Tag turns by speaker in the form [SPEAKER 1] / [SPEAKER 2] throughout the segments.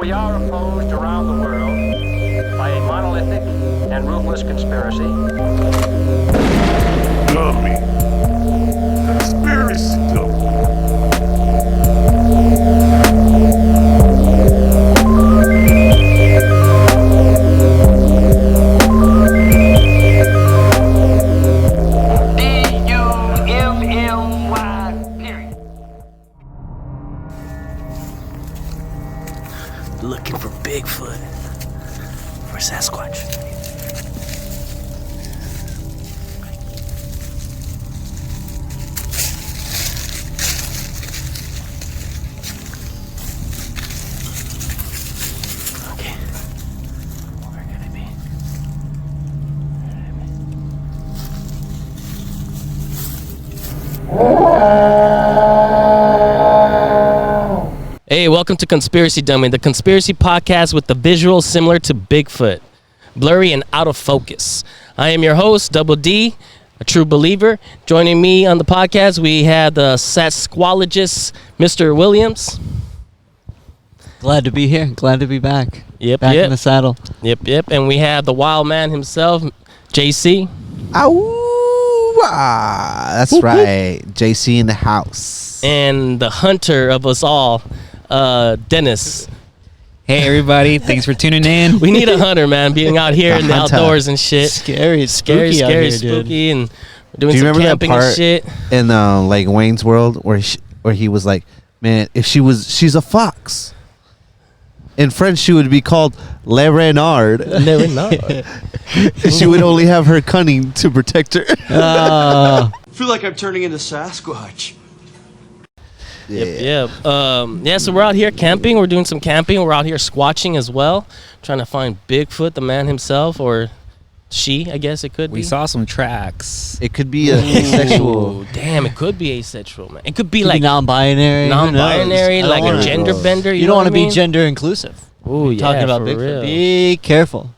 [SPEAKER 1] We are opposed around the world by a monolithic and ruthless conspiracy.
[SPEAKER 2] Dummy. Conspiracy dummy.
[SPEAKER 3] Looking for Bigfoot or Sasquatch. Okay. Where could it be? Hey, welcome to Conspiracy Dummy, the conspiracy podcast with the visuals similar to Bigfoot, blurry and out of focus. I am your host, Double D, a true believer. Joining me on the podcast, we have the Sasquologist, Mr. Williams.
[SPEAKER 4] Glad to be here. Glad to be back.
[SPEAKER 3] Yep,
[SPEAKER 4] back in the saddle.
[SPEAKER 3] Yep. And we have the wild man himself, JC.
[SPEAKER 5] That's right. JC in the house.
[SPEAKER 3] And the hunter of us all, Dennis.
[SPEAKER 6] Hey everybody, thanks for tuning in.
[SPEAKER 3] We need a hunter, man, being out here in the
[SPEAKER 5] hunter.
[SPEAKER 3] outdoors and shit.
[SPEAKER 4] Scary,
[SPEAKER 3] Scary, spooky, and we're doing
[SPEAKER 5] Do you
[SPEAKER 3] some
[SPEAKER 5] remember that
[SPEAKER 3] camping and
[SPEAKER 5] part
[SPEAKER 3] shit.
[SPEAKER 5] in like Wayne's World where he was like, man, if she's a fox. In French, she would be called Le Renard. She would only have her cunning to protect her.
[SPEAKER 7] I feel like I'm turning into Sasquatch.
[SPEAKER 3] Yep. So we're out here camping. We're doing some camping. We're out here squatching as well, trying to find Bigfoot, the man himself, or she, I guess it could be.
[SPEAKER 6] We saw some tracks.
[SPEAKER 5] It could be asexual.
[SPEAKER 3] Damn, it could be asexual, man. It could be
[SPEAKER 4] Could
[SPEAKER 3] like
[SPEAKER 4] be non-binary,
[SPEAKER 3] like a gender bender.
[SPEAKER 4] You don't want to be
[SPEAKER 3] gender.
[SPEAKER 4] gender inclusive.
[SPEAKER 3] Ooh, yeah,
[SPEAKER 4] Talking about
[SPEAKER 3] for
[SPEAKER 4] Bigfoot.
[SPEAKER 3] real.
[SPEAKER 4] Be careful.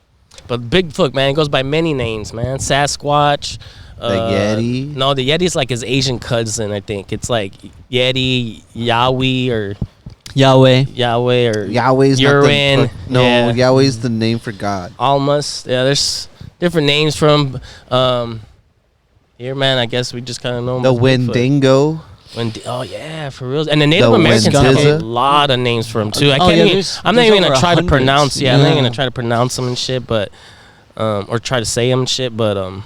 [SPEAKER 3] But Bigfoot, man, goes by many names, man. Sasquatch.
[SPEAKER 5] The Yeti.
[SPEAKER 3] No, the Yeti's like his Asian cousin, I think. It's like Yeti, Yahweh, or
[SPEAKER 4] Yahweh.
[SPEAKER 5] Yahweh's
[SPEAKER 3] Urin.
[SPEAKER 5] not the... No,
[SPEAKER 3] Yeah.
[SPEAKER 5] Yahweh's the name for God.
[SPEAKER 3] Almost. Yeah, there's different names from here, man. I guess we just kind of know him
[SPEAKER 5] The
[SPEAKER 3] as Bigfoot.
[SPEAKER 5] Wendigo.
[SPEAKER 3] Oh yeah, for real. And the Native
[SPEAKER 5] The
[SPEAKER 3] Americans have a
[SPEAKER 5] Wendiza.
[SPEAKER 3] lot of names for them too. I
[SPEAKER 4] Oh,
[SPEAKER 3] can't
[SPEAKER 4] yeah,
[SPEAKER 3] even. I'm not
[SPEAKER 4] there's
[SPEAKER 3] even gonna
[SPEAKER 4] over
[SPEAKER 3] try to
[SPEAKER 4] 100s.
[SPEAKER 3] pronounce. Yeah, I'm not even
[SPEAKER 4] Yeah.
[SPEAKER 3] gonna try to pronounce them and shit. But or try to say them and shit. But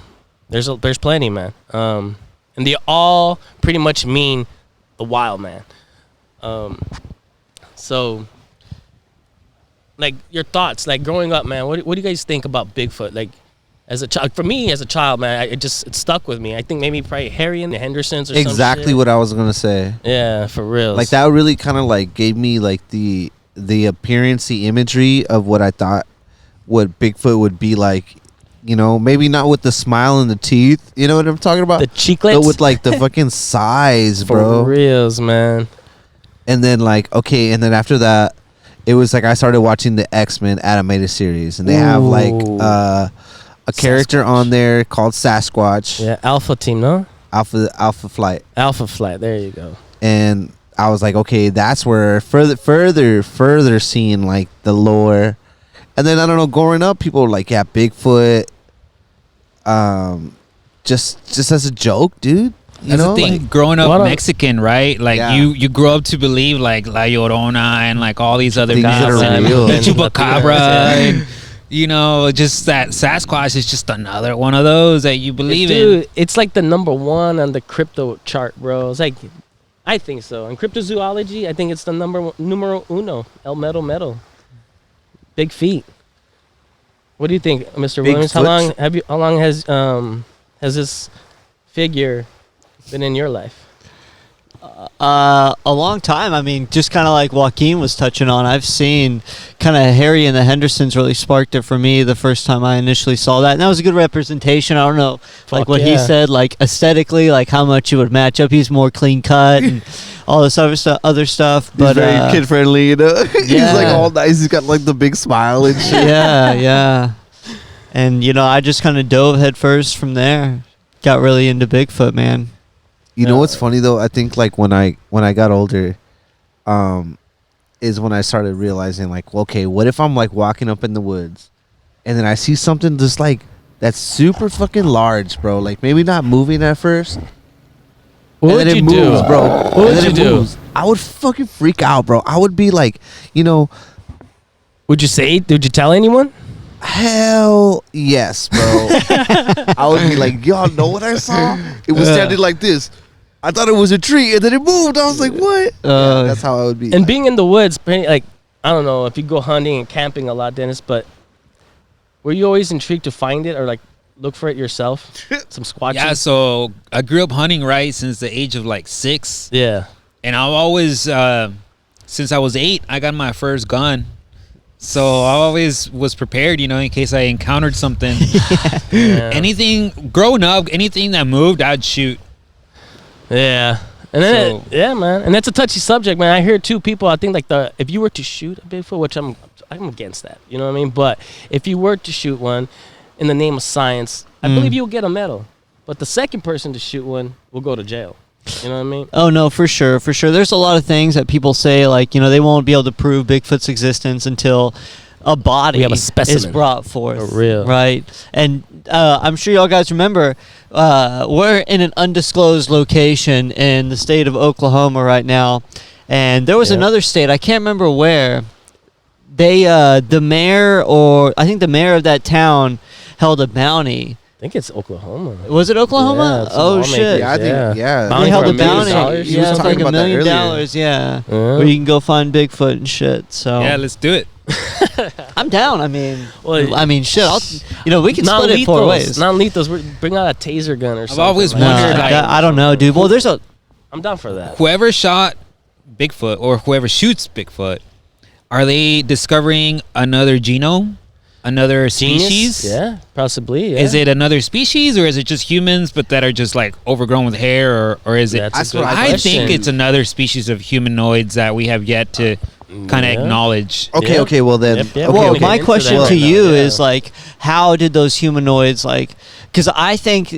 [SPEAKER 3] there's plenty, man. And they all pretty much mean the wild man. So like your thoughts, like growing up, man. What do you guys think about Bigfoot? Like as a child, for me as a child, man, it stuck with me. I think maybe probably Harry and the Hendersons or
[SPEAKER 5] Exactly
[SPEAKER 3] some shit.
[SPEAKER 5] what I was gonna say.
[SPEAKER 3] Yeah, for real.
[SPEAKER 5] Like that really kind of like gave me like the appearance, the imagery of what I thought what Bigfoot would be like. You know, maybe not with the smile and the teeth. You know what I'm talking about?
[SPEAKER 3] The cheeklets,
[SPEAKER 5] but with like the fucking size,
[SPEAKER 3] for
[SPEAKER 5] bro.
[SPEAKER 3] reals, man.
[SPEAKER 5] And then like and then after that, it was like I started watching the X-Men animated series, and they have like a character on there called Sasquatch.
[SPEAKER 3] Yeah, Alpha Team, no?
[SPEAKER 5] Alpha Flight.
[SPEAKER 3] Alpha Flight. There you go.
[SPEAKER 5] And I was like, okay, that's where further seeing like the lore. And then I don't know, growing up, people were like, yeah, Bigfoot, just as a joke, dude. You
[SPEAKER 6] That's
[SPEAKER 5] know,
[SPEAKER 6] the thing.
[SPEAKER 5] like,
[SPEAKER 6] Growing up
[SPEAKER 3] What a-
[SPEAKER 6] Mexican, right? Like
[SPEAKER 5] Yeah.
[SPEAKER 6] you grow up to believe like La Llorona and like all these other
[SPEAKER 5] Things that
[SPEAKER 6] gods,
[SPEAKER 5] are
[SPEAKER 6] and
[SPEAKER 5] real.
[SPEAKER 6] the Chupacabra,
[SPEAKER 3] Yeah.
[SPEAKER 6] and you know, just that Sasquatch is just another one of those that you believe in.
[SPEAKER 3] Dude, it's like the number one on the crypto chart, bro. It's like, I think so. In cryptozoology, I think it's the numero uno, El Metal. Big feet. What do you think, Mr. Williams? How long has this figure been in your life?
[SPEAKER 4] A long time. I mean, just kind of like Joaquin was touching on, I've seen kind of Harry and the Hendersons really sparked it for me the first time I initially saw that. And that was a good representation. I don't know, like what he said, like aesthetically, like how much it would match up. He's more clean cut and all this other stuff. But
[SPEAKER 5] he's very kid friendly, you know. He's
[SPEAKER 4] Yeah.
[SPEAKER 5] like all nice. He's got like the big smile and shit.
[SPEAKER 4] yeah. And you know, I just kind of dove head first from there. Got really into Bigfoot, man.
[SPEAKER 5] You know what's funny though? I think like when I got older, is when I started realizing, like, okay, what if I'm like walking up in the woods, and then I see something just like that's super fucking large, bro. Like maybe not moving at first.
[SPEAKER 3] What
[SPEAKER 5] and
[SPEAKER 3] would
[SPEAKER 5] then
[SPEAKER 3] you
[SPEAKER 5] it moves,
[SPEAKER 3] do,
[SPEAKER 5] bro?
[SPEAKER 3] What
[SPEAKER 5] And
[SPEAKER 3] would
[SPEAKER 5] then
[SPEAKER 3] you
[SPEAKER 5] it
[SPEAKER 3] do?
[SPEAKER 5] moves. I would fucking freak out, bro. I would be like,
[SPEAKER 3] Would you say? Would you tell anyone?
[SPEAKER 5] hell yes, bro. I would be like, y'all know what I saw? It was standing like this. I thought it was a tree, and then it moved. I was like, what? Yeah, that's how I would be.
[SPEAKER 3] And being in the woods, like, I don't know if you go hunting and camping a lot, Dennis, but were you always intrigued to find it or like look for it yourself? Some squatch'n?
[SPEAKER 6] Yeah, so I grew up hunting, right, since the age of like 6.
[SPEAKER 3] Yeah.
[SPEAKER 6] And I've always, since I was 8, I got my first gun. So I always was prepared, in case I encountered something.
[SPEAKER 3] Yeah.
[SPEAKER 6] Growing up, anything that moved, I'd shoot.
[SPEAKER 3] Yeah. And then,
[SPEAKER 6] So-
[SPEAKER 3] yeah, man. And that's a touchy subject, man. I hear too people, I think like if you were to shoot a Bigfoot, which I'm against that, you know what I mean? But if you were to shoot one in the name of science, I believe you'll get a medal. But the second person to shoot one will go to jail. You know what I mean?
[SPEAKER 4] Oh no, for sure. There's a lot of things that people say, like they won't be able to prove Bigfoot's existence until a body
[SPEAKER 3] We have a specimen.
[SPEAKER 4] is brought forth.
[SPEAKER 3] For real.
[SPEAKER 4] Right? And I'm sure y'all guys remember, we're in an undisclosed location in the state of Oklahoma right now, and there was
[SPEAKER 3] Yeah.
[SPEAKER 4] another state, I can't remember where. They the mayor of that town held a bounty.
[SPEAKER 3] I think it's Oklahoma.
[SPEAKER 4] Was it Oklahoma?
[SPEAKER 3] Yeah, some
[SPEAKER 4] Oh
[SPEAKER 3] lawmakers,
[SPEAKER 4] shit.
[SPEAKER 5] Yeah, I think, yeah.
[SPEAKER 3] Bounty
[SPEAKER 4] They held
[SPEAKER 3] for
[SPEAKER 4] a
[SPEAKER 3] $1 million?
[SPEAKER 4] bounty.
[SPEAKER 5] He
[SPEAKER 4] Yeah,
[SPEAKER 5] was
[SPEAKER 4] it's
[SPEAKER 5] talking
[SPEAKER 4] like $1
[SPEAKER 5] about that
[SPEAKER 4] million.
[SPEAKER 5] earlier.
[SPEAKER 4] Yeah,
[SPEAKER 3] Yeah.
[SPEAKER 4] where you can go find Bigfoot and shit. So
[SPEAKER 6] Yeah, let's do it.
[SPEAKER 4] I'm down. I mean,
[SPEAKER 3] Well,
[SPEAKER 4] shit. We can split it 4 ways.
[SPEAKER 3] Non-lethals. Bring out a taser gun or something.
[SPEAKER 6] always
[SPEAKER 3] like
[SPEAKER 4] No,
[SPEAKER 6] wondered,
[SPEAKER 3] that.
[SPEAKER 4] I don't know, dude. Well, there's a
[SPEAKER 3] I'm down for that.
[SPEAKER 6] Whoever shot Bigfoot or whoever shoots Bigfoot, are they discovering another genome? Another species?
[SPEAKER 3] Yeah, possibly. Yeah.
[SPEAKER 6] Is it another species, or is it just humans, but that are just like overgrown with hair, or is it?
[SPEAKER 3] That's a good
[SPEAKER 6] I
[SPEAKER 3] question.
[SPEAKER 6] think it's another species of humanoids that we have yet to kind of
[SPEAKER 3] Yeah.
[SPEAKER 6] acknowledge.
[SPEAKER 5] Okay,
[SPEAKER 3] Yep.
[SPEAKER 5] okay, well then.
[SPEAKER 3] Yep, yep.
[SPEAKER 5] Okay,
[SPEAKER 4] well,
[SPEAKER 3] okay.
[SPEAKER 4] my
[SPEAKER 3] Into
[SPEAKER 4] question
[SPEAKER 3] that
[SPEAKER 4] to
[SPEAKER 3] right now,
[SPEAKER 4] you
[SPEAKER 3] yeah.
[SPEAKER 4] is like, how did those humanoids because I think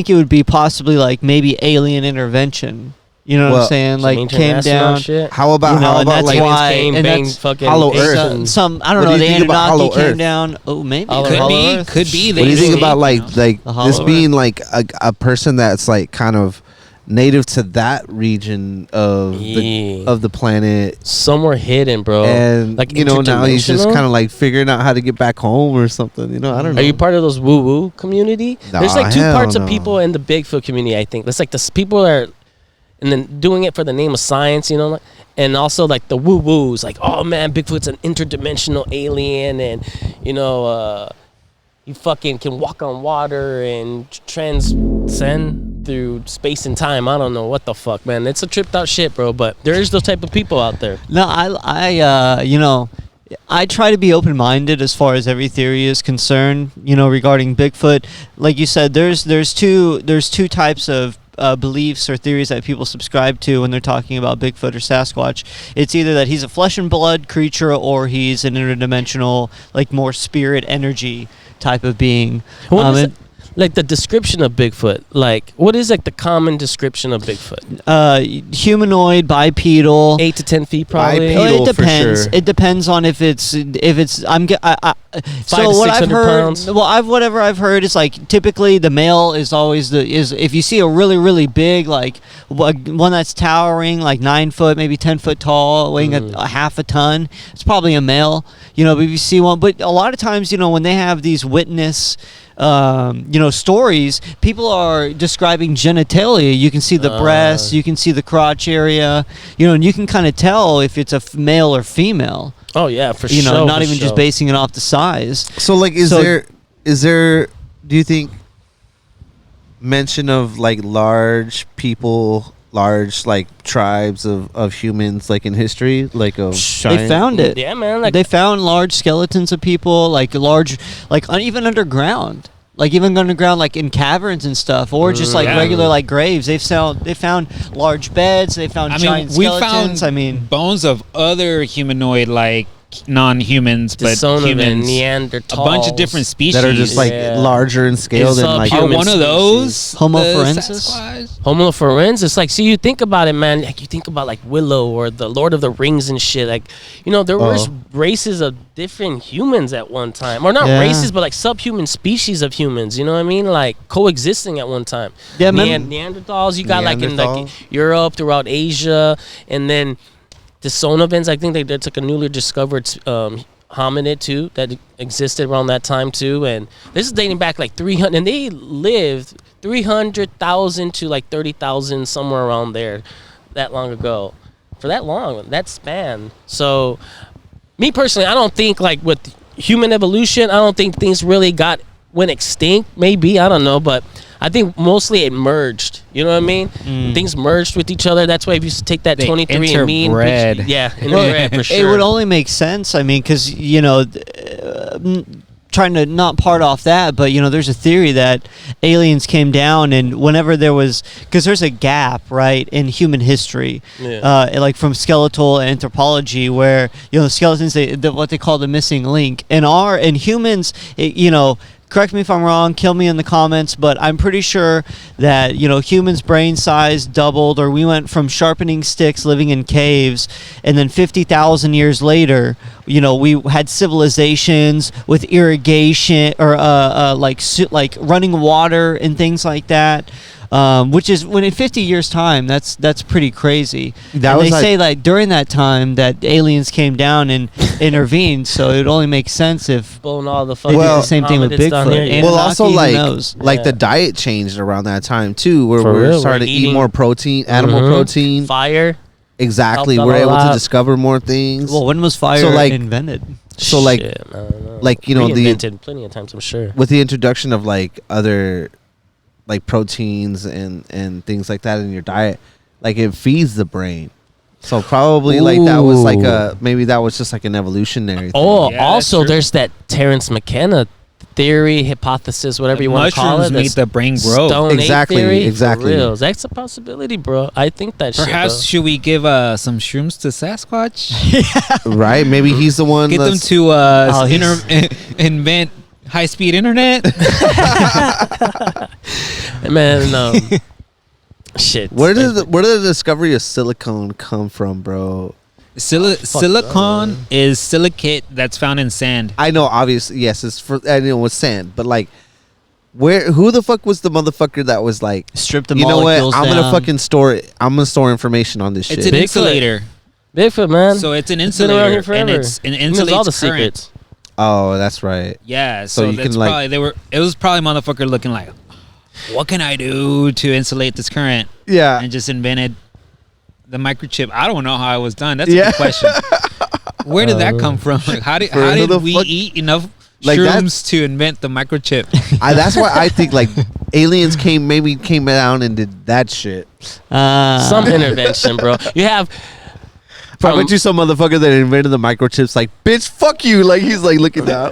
[SPEAKER 4] it would be possibly like maybe alien intervention. You know what
[SPEAKER 5] Well,
[SPEAKER 4] I'm saying?
[SPEAKER 3] Some
[SPEAKER 4] Like came
[SPEAKER 3] international
[SPEAKER 4] down.
[SPEAKER 3] shit.
[SPEAKER 5] How about
[SPEAKER 4] You know, and that's
[SPEAKER 5] like
[SPEAKER 4] why-
[SPEAKER 3] Came,
[SPEAKER 4] and
[SPEAKER 3] bang,
[SPEAKER 4] that's
[SPEAKER 3] fucking
[SPEAKER 5] Hollow
[SPEAKER 3] apes
[SPEAKER 5] Earth.
[SPEAKER 3] and-
[SPEAKER 4] Some I don't
[SPEAKER 5] What
[SPEAKER 4] know.
[SPEAKER 5] do you
[SPEAKER 4] The
[SPEAKER 5] think about
[SPEAKER 4] Anunnaki
[SPEAKER 5] Hollow
[SPEAKER 4] came
[SPEAKER 5] Earth?
[SPEAKER 4] down. Oh, maybe
[SPEAKER 3] Hollow
[SPEAKER 6] Could
[SPEAKER 3] Hollow
[SPEAKER 6] be,
[SPEAKER 3] Earth?
[SPEAKER 6] could be.
[SPEAKER 5] what do you think about like
[SPEAKER 4] The
[SPEAKER 5] this
[SPEAKER 4] Hollow
[SPEAKER 5] being like a person that's like kind of native to that region of
[SPEAKER 3] Yeah.
[SPEAKER 5] the planet,
[SPEAKER 3] somewhere hidden, bro.
[SPEAKER 5] and
[SPEAKER 3] like
[SPEAKER 5] now he's just
[SPEAKER 3] interdimensional?
[SPEAKER 5] kind of like figuring out how to get back home or something. I don't know.
[SPEAKER 3] Are you part of those woo-woo community?
[SPEAKER 5] Nah,
[SPEAKER 3] There's like two
[SPEAKER 5] hell
[SPEAKER 3] parts
[SPEAKER 5] no.
[SPEAKER 3] of people in the Bigfoot community, I think. There's like the people that are and then doing it for the name of science, like, and also like the woo-woos, like, oh man, Bigfoot's an interdimensional alien, and you fucking can walk on water and transcend through space and time. I don't know what the fuck, man. It's a tripped out shit, bro. But there is those type of people out there.
[SPEAKER 4] No, I try to be open-minded as far as every theory is concerned. Regarding Bigfoot, like you said, there's two types of beliefs or theories that people subscribe to when they're talking about Bigfoot or Sasquatch. It's either that he's a flesh and blood creature or he's an interdimensional, like more spirit energy type of being.
[SPEAKER 3] What is like the description of Bigfoot? Like, what is like the common description of Bigfoot?
[SPEAKER 4] Humanoid, bipedal.
[SPEAKER 3] 8 to 10 feet, probably.
[SPEAKER 5] Bipedal.
[SPEAKER 4] It
[SPEAKER 5] for
[SPEAKER 4] depends.
[SPEAKER 5] sure.
[SPEAKER 4] It depends on if it's so
[SPEAKER 3] to
[SPEAKER 4] what I've
[SPEAKER 3] 600
[SPEAKER 4] heard.
[SPEAKER 3] pounds.
[SPEAKER 4] Well, whatever I've heard is like typically the male is always is if you see a really really big like one that's towering like 9 foot maybe 10 foot tall weighing a half a ton, it's probably a male. But if you see one, but a lot of times when they have these witness stories, people are describing genitalia. You can see the breasts, you can see the crotch area, and you can kind of tell if it's a male or female.
[SPEAKER 3] Oh yeah, for sure.
[SPEAKER 4] Not
[SPEAKER 3] for
[SPEAKER 4] even just
[SPEAKER 3] sure.
[SPEAKER 4] basing it off the size.
[SPEAKER 5] So like, is
[SPEAKER 4] So-
[SPEAKER 5] there? Do you think mention of like large like tribes of humans like in history, like of
[SPEAKER 4] They found it.
[SPEAKER 3] Yeah, man. Like,
[SPEAKER 4] They found large skeletons of people, like large, like even underground. Like even underground, like in caverns and stuff, or just like
[SPEAKER 6] Yeah.
[SPEAKER 4] regular like graves. They found large beds. They found giant
[SPEAKER 6] we
[SPEAKER 4] skeletons.
[SPEAKER 6] found bones of other humanoid like non-humans, but
[SPEAKER 3] Dissonant and
[SPEAKER 6] humans.
[SPEAKER 3] Neanderthals.
[SPEAKER 6] A bunch of different species
[SPEAKER 5] that are just like
[SPEAKER 3] Yeah.
[SPEAKER 5] larger in scale
[SPEAKER 3] It's
[SPEAKER 5] than like.
[SPEAKER 6] Are
[SPEAKER 3] subhuman
[SPEAKER 6] one of those
[SPEAKER 4] Homo
[SPEAKER 6] the
[SPEAKER 4] forensis?
[SPEAKER 6] Sasquatch?
[SPEAKER 3] Homo forensis, like, see, you think about it, man. Like, you think about like Willow or the Lord of the Rings and shit. Like, you know, there was races of different humans at one time, or not
[SPEAKER 4] Yeah.
[SPEAKER 3] races, but like subhuman species of humans. You know what I mean? Like coexisting at one time.
[SPEAKER 4] Yeah, man.
[SPEAKER 3] Neanderthals. You got like in like
[SPEAKER 5] Neanderthal.
[SPEAKER 3] Europe, throughout Asia, and then the Sonovans. I think that's like a newly discovered hominid too that existed around that time too, and this is dating back like 300, and they lived 300,000 to like 30,000, somewhere around there, that long ago. For that long, that span. So, me personally, I don't think like with human evolution, I don't think things really went extinct. Maybe, I don't know, but I think mostly it merged. You know what I mean? Things merged with each other. That's why if you take that
[SPEAKER 6] They
[SPEAKER 3] 23andMe,
[SPEAKER 6] interbred.
[SPEAKER 3] interbred for sure.
[SPEAKER 4] It would only make sense. I mean, because trying to not part off that, but there's a theory that aliens came down, and whenever there was, because there's a gap, right, in human history, like from skeletal anthropology, where skeletons, what they call the missing link, and humans, correct me if I'm wrong, kill me in the comments, but I'm pretty sure that, humans' brain size doubled, or we went from sharpening sticks, living in caves, and then 50,000 years later, we had civilizations with irrigation, or like running water and things like that. Which is, when in 50 years time, that's pretty crazy.
[SPEAKER 5] That
[SPEAKER 4] and
[SPEAKER 5] was
[SPEAKER 4] they
[SPEAKER 5] like-
[SPEAKER 4] say like during that time that aliens came down and intervened, so it would only make sense if
[SPEAKER 3] blowing all the
[SPEAKER 4] they
[SPEAKER 3] fucking
[SPEAKER 4] did the same thing with
[SPEAKER 3] hominids down
[SPEAKER 4] Bigfoot.
[SPEAKER 3] here, yeah.
[SPEAKER 5] Well,
[SPEAKER 4] Anunnaki,
[SPEAKER 5] also
[SPEAKER 4] who
[SPEAKER 5] like
[SPEAKER 4] knows?
[SPEAKER 3] Yeah.
[SPEAKER 5] the diet changed around that time too, where
[SPEAKER 3] For
[SPEAKER 5] we're
[SPEAKER 3] real,
[SPEAKER 5] starting
[SPEAKER 3] we're
[SPEAKER 5] to eat
[SPEAKER 3] eating-
[SPEAKER 5] more protein, animal
[SPEAKER 3] Mhm.
[SPEAKER 5] protein.
[SPEAKER 3] Fire.
[SPEAKER 5] Exactly,
[SPEAKER 3] helped
[SPEAKER 5] we're
[SPEAKER 3] out a
[SPEAKER 5] able to
[SPEAKER 3] lot.
[SPEAKER 5] discover more things.
[SPEAKER 4] Well, when was fire
[SPEAKER 5] So, like-
[SPEAKER 4] invented?
[SPEAKER 5] So, like-
[SPEAKER 3] Shit, I don't know.
[SPEAKER 5] like, the
[SPEAKER 3] Reinvented plenty of times, I'm sure.
[SPEAKER 5] with the introduction of like other like proteins and things like that in your diet, like it feeds the brain. So probably like that was like maybe that was just like an evolutionary thing.
[SPEAKER 3] Oh,
[SPEAKER 6] Yeah, that's
[SPEAKER 3] also
[SPEAKER 6] true.
[SPEAKER 3] there's that Terrence McKenna theory, hypothesis, whatever you want to call it.
[SPEAKER 6] Mushrooms make
[SPEAKER 3] that's
[SPEAKER 6] the brain grow.
[SPEAKER 3] Stone Ape
[SPEAKER 5] Exactly,
[SPEAKER 3] theory, for
[SPEAKER 5] exactly.
[SPEAKER 3] real. That's a possibility, bro. I think that
[SPEAKER 6] Perhaps
[SPEAKER 3] shit,
[SPEAKER 6] should we give some shrooms to Sasquatch?
[SPEAKER 5] Right? Maybe he's the one
[SPEAKER 6] Get them
[SPEAKER 5] that's
[SPEAKER 6] to invent high-speed internet.
[SPEAKER 3] though. Man, shit.
[SPEAKER 5] where did the discovery of silicone come from, bro?
[SPEAKER 6] Silicon is silicate that's found in sand.
[SPEAKER 5] I know, obviously, yes, I know it's sand, but like, who the fuck was the motherfucker that was like,
[SPEAKER 4] Strip the
[SPEAKER 5] you know what?
[SPEAKER 4] molecules
[SPEAKER 5] I'm
[SPEAKER 4] down.
[SPEAKER 5] gonna fucking store it. I'm gonna store information on this shit.
[SPEAKER 6] It's an
[SPEAKER 3] Bigfoot.
[SPEAKER 6] insulator.
[SPEAKER 3] Bigfoot, man?
[SPEAKER 6] So it's an
[SPEAKER 3] It's been around here
[SPEAKER 6] insulator, and
[SPEAKER 3] forever.
[SPEAKER 6] it's an
[SPEAKER 3] He knows
[SPEAKER 6] insulates
[SPEAKER 3] all the
[SPEAKER 6] current.
[SPEAKER 3] secrets.
[SPEAKER 5] Oh, that's right.
[SPEAKER 6] Yeah,
[SPEAKER 5] So
[SPEAKER 6] so
[SPEAKER 5] you
[SPEAKER 6] that's
[SPEAKER 5] can, like-
[SPEAKER 6] probably it was probably motherfucker looking like, what can I do to insulate this current?
[SPEAKER 5] Yeah.
[SPEAKER 6] And just invented the microchip. I don't know how it was done. That's
[SPEAKER 5] Yeah.
[SPEAKER 6] a good question. Where did that come from? Like, how
[SPEAKER 5] who
[SPEAKER 6] did
[SPEAKER 5] the
[SPEAKER 6] we
[SPEAKER 5] fuck-
[SPEAKER 6] eat enough
[SPEAKER 5] Like,
[SPEAKER 6] shrooms to invent the microchip?
[SPEAKER 5] That's why I think like aliens came down and did that shit.
[SPEAKER 3] Some intervention, bro. You have.
[SPEAKER 5] I bet you some motherfucker that invented the microchips like, bitch, fuck you. Like he's like looking down.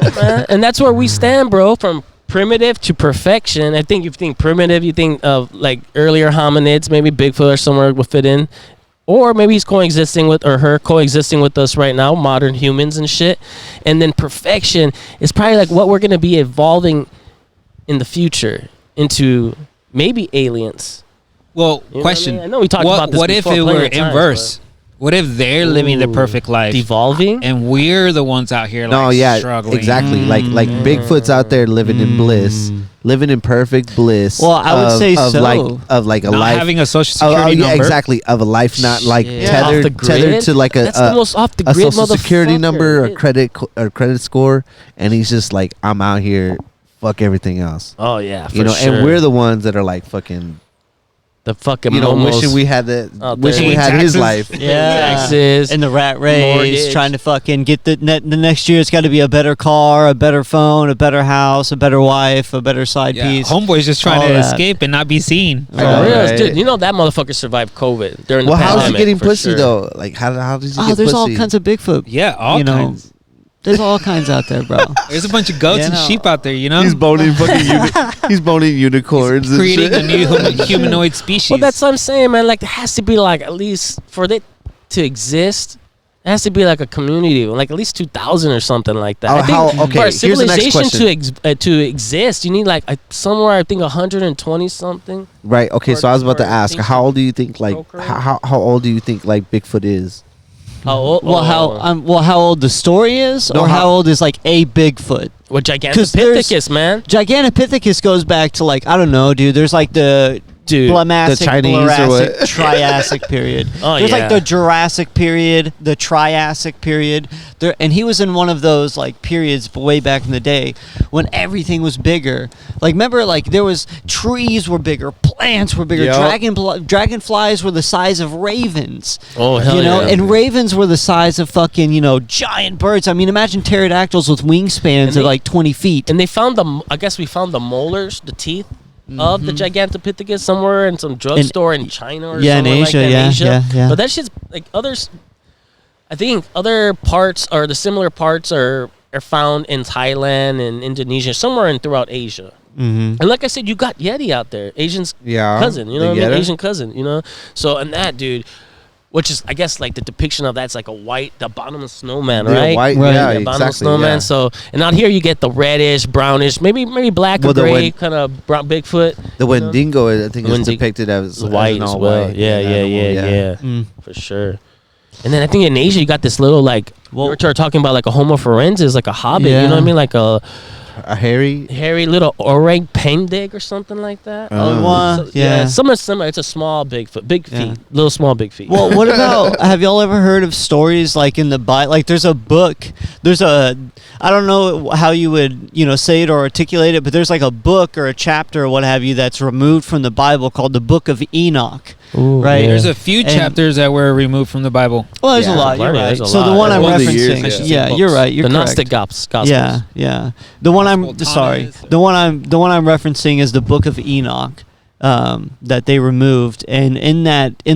[SPEAKER 3] And that's where we stand, bro. From primitive to perfection. I think if you think primitive, you think of like earlier hominids, maybe Bigfoot or somewhere will fit in. Or maybe he's coexisting with, or her coexisting with us right now, modern humans and shit. And then perfection is probably like what we're going to be evolving in the future into maybe aliens.
[SPEAKER 6] Well,
[SPEAKER 3] You know what I
[SPEAKER 6] question.
[SPEAKER 3] mean? I know we talked
[SPEAKER 6] what,
[SPEAKER 3] about this
[SPEAKER 6] What if
[SPEAKER 3] before
[SPEAKER 6] it
[SPEAKER 3] plenty
[SPEAKER 6] were
[SPEAKER 3] of times,
[SPEAKER 6] inverse? What if they're living the perfect life
[SPEAKER 3] Devolving?
[SPEAKER 6] and we're the ones out here
[SPEAKER 5] No,
[SPEAKER 6] like
[SPEAKER 5] yeah,
[SPEAKER 6] struggling?
[SPEAKER 5] exactly. Like Bigfoot's out there living in bliss, living in perfect bliss.
[SPEAKER 4] Well, I would say
[SPEAKER 5] of
[SPEAKER 4] so.
[SPEAKER 5] like a
[SPEAKER 6] Not
[SPEAKER 5] life.
[SPEAKER 6] having a social
[SPEAKER 5] Oh,
[SPEAKER 6] security
[SPEAKER 5] yeah,
[SPEAKER 6] number.
[SPEAKER 5] exactly. Of a life not like
[SPEAKER 3] Shit.
[SPEAKER 5] tethered,
[SPEAKER 3] Off the grid?
[SPEAKER 5] tethered to like
[SPEAKER 3] That's the most off the
[SPEAKER 5] a
[SPEAKER 3] grid
[SPEAKER 5] social security
[SPEAKER 3] motherfucker.
[SPEAKER 5] number,
[SPEAKER 3] Yeah.
[SPEAKER 5] a credit score, and he's just like, I'm out here, fuck everything else.
[SPEAKER 3] Oh, yeah. For
[SPEAKER 5] You know,
[SPEAKER 3] sure.
[SPEAKER 5] and we're the ones that are like fucking,
[SPEAKER 3] the fucking
[SPEAKER 5] you know,
[SPEAKER 3] momos.
[SPEAKER 5] wishing we had that,
[SPEAKER 3] Out
[SPEAKER 5] wishing
[SPEAKER 3] there.
[SPEAKER 5] we had his
[SPEAKER 6] Taxes.
[SPEAKER 5] life.
[SPEAKER 4] Yeah.
[SPEAKER 3] Taxes.
[SPEAKER 4] And the rat race,
[SPEAKER 3] Mortgage.
[SPEAKER 4] trying to fucking get the next year. It's got to be a better car, a better phone, a better house, a better wife, a better side
[SPEAKER 6] Yeah,
[SPEAKER 4] piece.
[SPEAKER 6] homeboy's just trying
[SPEAKER 4] All
[SPEAKER 6] to
[SPEAKER 4] that.
[SPEAKER 6] escape and not be seen.
[SPEAKER 3] For
[SPEAKER 5] know,
[SPEAKER 3] real,
[SPEAKER 5] right?
[SPEAKER 3] dude. You know that motherfucker survived COVID during
[SPEAKER 5] Well,
[SPEAKER 3] the
[SPEAKER 5] how's
[SPEAKER 3] pandemic.
[SPEAKER 5] he getting
[SPEAKER 3] for
[SPEAKER 5] pussy
[SPEAKER 3] sure.
[SPEAKER 5] though? Like, how does he
[SPEAKER 4] Oh,
[SPEAKER 5] get
[SPEAKER 4] there's
[SPEAKER 5] pussy?
[SPEAKER 4] all kinds of Bigfoot.
[SPEAKER 6] Yeah, all
[SPEAKER 4] you know,
[SPEAKER 6] kinds.
[SPEAKER 4] There's all kinds out there, bro.
[SPEAKER 6] There's a bunch of goats
[SPEAKER 4] You
[SPEAKER 6] and
[SPEAKER 4] know.
[SPEAKER 6] sheep out there, you know?
[SPEAKER 5] He's boning fucking he's boning unicorns. and
[SPEAKER 6] creating
[SPEAKER 5] shit.
[SPEAKER 6] a new humanoid species.
[SPEAKER 3] Well, that's what I'm saying, man. Like, there has to be like at least for it to exist. It has to be like a community, like at least 2,000 or something like that.
[SPEAKER 5] Oh,
[SPEAKER 3] I think
[SPEAKER 5] okay,
[SPEAKER 3] for a
[SPEAKER 5] here's the next
[SPEAKER 3] civilization to exist, you need like somewhere, I think 120 something.
[SPEAKER 5] Right. Okay. So I was about to ask,
[SPEAKER 3] things
[SPEAKER 5] how old do you think like
[SPEAKER 3] procreate?
[SPEAKER 5] how old do you think like Bigfoot is?
[SPEAKER 3] How old?
[SPEAKER 4] Well, how old the story is,
[SPEAKER 5] No,
[SPEAKER 4] or how
[SPEAKER 5] how-
[SPEAKER 4] old is like a Bigfoot?
[SPEAKER 3] What
[SPEAKER 4] 'Cause there's-
[SPEAKER 3] Gigantopithecus, man?
[SPEAKER 4] Gigantopithecus goes back to like, I don't know, dude. There's like the Blamassic,
[SPEAKER 5] the Chinese or
[SPEAKER 4] Blurassic,
[SPEAKER 5] what?
[SPEAKER 4] Triassic period.
[SPEAKER 3] Oh,
[SPEAKER 4] There's
[SPEAKER 3] yeah.
[SPEAKER 4] like the Jurassic period, the Triassic period. There, and he was in one of those like periods way back in the day when everything was bigger. Like remember, like there was trees were bigger, plants were bigger,
[SPEAKER 5] Yep.
[SPEAKER 4] dragonflies were the size of ravens.
[SPEAKER 3] Oh, hell
[SPEAKER 4] You know,
[SPEAKER 3] yeah.
[SPEAKER 4] and ravens were the size of fucking, you know, giant birds. I mean, imagine pterodactyls with wingspans
[SPEAKER 3] And
[SPEAKER 4] of
[SPEAKER 3] they-
[SPEAKER 4] like 20 feet.
[SPEAKER 3] And they found I guess we found the molars, the teeth of the Gigantopithecus somewhere in some drugstore in China or
[SPEAKER 4] Yeah, in
[SPEAKER 3] somewhere like
[SPEAKER 4] Asia,
[SPEAKER 3] that.
[SPEAKER 4] yeah,
[SPEAKER 3] in Asia.
[SPEAKER 4] yeah, yeah.
[SPEAKER 3] But that shit's like others. I think other parts or the similar parts are found in Thailand and Indonesia, somewhere in throughout Asia.
[SPEAKER 4] Mm-hmm.
[SPEAKER 3] And like I said, you got Yeti out there, Asian's
[SPEAKER 5] Yeah.
[SPEAKER 3] cousin. You know
[SPEAKER 5] the
[SPEAKER 3] what I mean?
[SPEAKER 5] Yeti?
[SPEAKER 3] Asian cousin. You know. So and that dude. Which is, I guess, like the depiction of that's like the abominable snowman,
[SPEAKER 5] Yeah,
[SPEAKER 3] right?
[SPEAKER 5] white-
[SPEAKER 4] Right.
[SPEAKER 5] yeah,
[SPEAKER 3] The abominable
[SPEAKER 5] exactly.
[SPEAKER 3] snowman.
[SPEAKER 5] Yeah.
[SPEAKER 3] So, and out here you get the reddish, brownish, maybe black or
[SPEAKER 5] Well, the
[SPEAKER 3] gray
[SPEAKER 5] Wen-
[SPEAKER 3] kind of brown Bigfoot.
[SPEAKER 5] The
[SPEAKER 3] you know?
[SPEAKER 5] Wendigo, I think, is
[SPEAKER 3] Wendigo-
[SPEAKER 5] depicted as
[SPEAKER 3] white
[SPEAKER 5] an
[SPEAKER 3] as
[SPEAKER 5] all
[SPEAKER 3] well.
[SPEAKER 5] white
[SPEAKER 3] Yeah,
[SPEAKER 5] animal,
[SPEAKER 4] Mm.
[SPEAKER 3] for sure. And then I think in Asia you got this little like we were talking about like a Homo forensis, like a hobbit. You know what I
[SPEAKER 4] Yeah.
[SPEAKER 3] mean? Like a
[SPEAKER 5] A hairy.
[SPEAKER 3] hairy little orang pendeg or something like that.
[SPEAKER 4] Oh,
[SPEAKER 3] So,
[SPEAKER 4] yeah.
[SPEAKER 3] somewhat similar. It's a small Bigfoot, big
[SPEAKER 4] Yeah.
[SPEAKER 3] feet, little small big feet.
[SPEAKER 4] Well, what about, have y'all ever heard of stories like in the Bible? Like there's a book, I don't know how you would, you know, say it or articulate it, but there's like a book or a chapter or what have you that's removed from the Bible called the Book of Enoch.
[SPEAKER 3] Ooh,
[SPEAKER 4] right.
[SPEAKER 3] yeah.
[SPEAKER 6] There's a few
[SPEAKER 4] And-
[SPEAKER 6] chapters that were removed from the Bible.
[SPEAKER 4] Well, there's
[SPEAKER 5] Yeah.
[SPEAKER 4] a lot. You're
[SPEAKER 3] Plenty,
[SPEAKER 4] right.
[SPEAKER 3] there's a
[SPEAKER 4] So
[SPEAKER 3] lot.
[SPEAKER 4] the one I'm
[SPEAKER 5] Over the
[SPEAKER 4] referencing,
[SPEAKER 5] years,
[SPEAKER 4] yeah,
[SPEAKER 6] yeah.
[SPEAKER 4] you're right. You're
[SPEAKER 3] the
[SPEAKER 4] correct.
[SPEAKER 3] Gnostic Gospels.
[SPEAKER 4] Yeah, yeah. The one I'm
[SPEAKER 6] Sultanas
[SPEAKER 4] sorry.
[SPEAKER 6] or-
[SPEAKER 4] The one I'm referencing is the Book of Enoch, that they removed, and in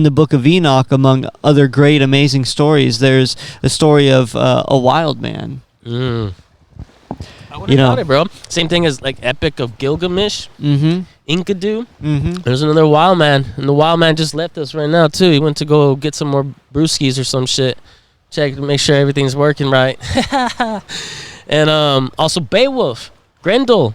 [SPEAKER 4] the Book of Enoch, among other great, amazing stories, there's a story of a wild man.
[SPEAKER 3] Mm.
[SPEAKER 4] You know.
[SPEAKER 3] About it, bro. Same thing as like Epic of Gilgamesh,
[SPEAKER 4] Mm-hmm.
[SPEAKER 3] Enkidu.
[SPEAKER 4] Mm-hmm.
[SPEAKER 3] There's another wild man, and the wild man just left us right now too. He went to go get some more brewskis or some shit. Check to make sure everything's working right. And also Beowulf, Grendel.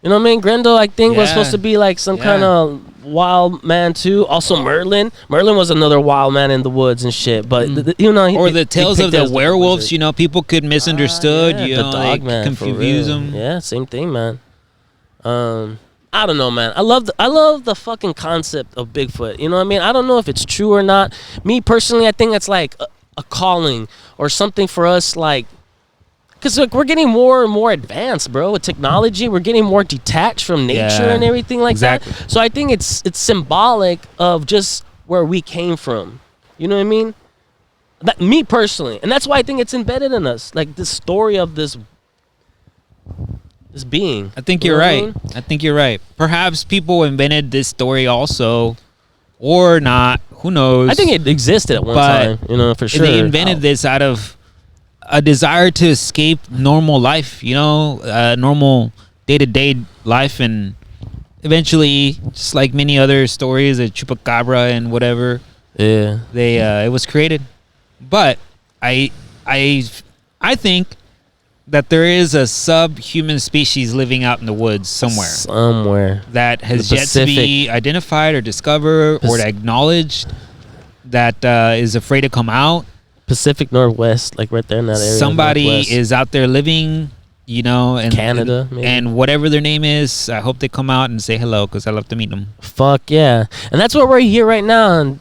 [SPEAKER 3] You know what I mean? Grendel, I think, was
[SPEAKER 6] Yeah.
[SPEAKER 3] supposed to be like some
[SPEAKER 6] Yeah.
[SPEAKER 3] kind of wild man too. Also Merlin. Merlin was another wild man in the woods and shit. But you know,
[SPEAKER 6] Or the tales of the werewolves,
[SPEAKER 3] wizard.
[SPEAKER 6] you know, people could misunderstood,
[SPEAKER 3] Ah,
[SPEAKER 6] you
[SPEAKER 3] the
[SPEAKER 6] know,
[SPEAKER 3] dog
[SPEAKER 6] like
[SPEAKER 3] man, for
[SPEAKER 6] confuse
[SPEAKER 3] real.
[SPEAKER 6] them.
[SPEAKER 3] Yeah, same thing, man. I don't know, man. I love the fucking concept of Bigfoot. You know what I mean? I don't know if it's true or not. Me personally, I think it's like a calling or something for us, like. Because like, we're getting more and more advanced, bro, with technology. We're getting more detached from nature
[SPEAKER 6] Yeah,
[SPEAKER 3] and everything like
[SPEAKER 6] exactly.
[SPEAKER 3] that. So I think it's symbolic of just where we came from. You know what I mean? Me personally. And that's why I think it's embedded in us. Like the story of this being.
[SPEAKER 6] I think
[SPEAKER 3] You
[SPEAKER 6] you're
[SPEAKER 3] know what I
[SPEAKER 6] right.
[SPEAKER 3] mean?
[SPEAKER 6] I think you're right. Perhaps people invented this story also, or not. Who knows?
[SPEAKER 3] I think it existed at one
[SPEAKER 6] But
[SPEAKER 3] time, you know, for sure.
[SPEAKER 6] They invented this out of a desire to escape normal life, you know, normal day-to-day life, and eventually, just like many other stories, the chupacabra and whatever,
[SPEAKER 3] Yeah.
[SPEAKER 6] it was created. But I think that there is a subhuman species living out in the woods somewhere that has
[SPEAKER 3] The
[SPEAKER 6] yet to be identified or discovered or acknowledged, that is afraid to come out.
[SPEAKER 3] Pacific Northwest, like right there in that area.
[SPEAKER 6] Somebody
[SPEAKER 3] Northwest.
[SPEAKER 6] is out there living, you know, and
[SPEAKER 3] Canada, maybe.
[SPEAKER 6] and whatever their name is, I hope they come out and say hello, because I love to meet them.
[SPEAKER 3] Fuck yeah. And that's what we're here right now. And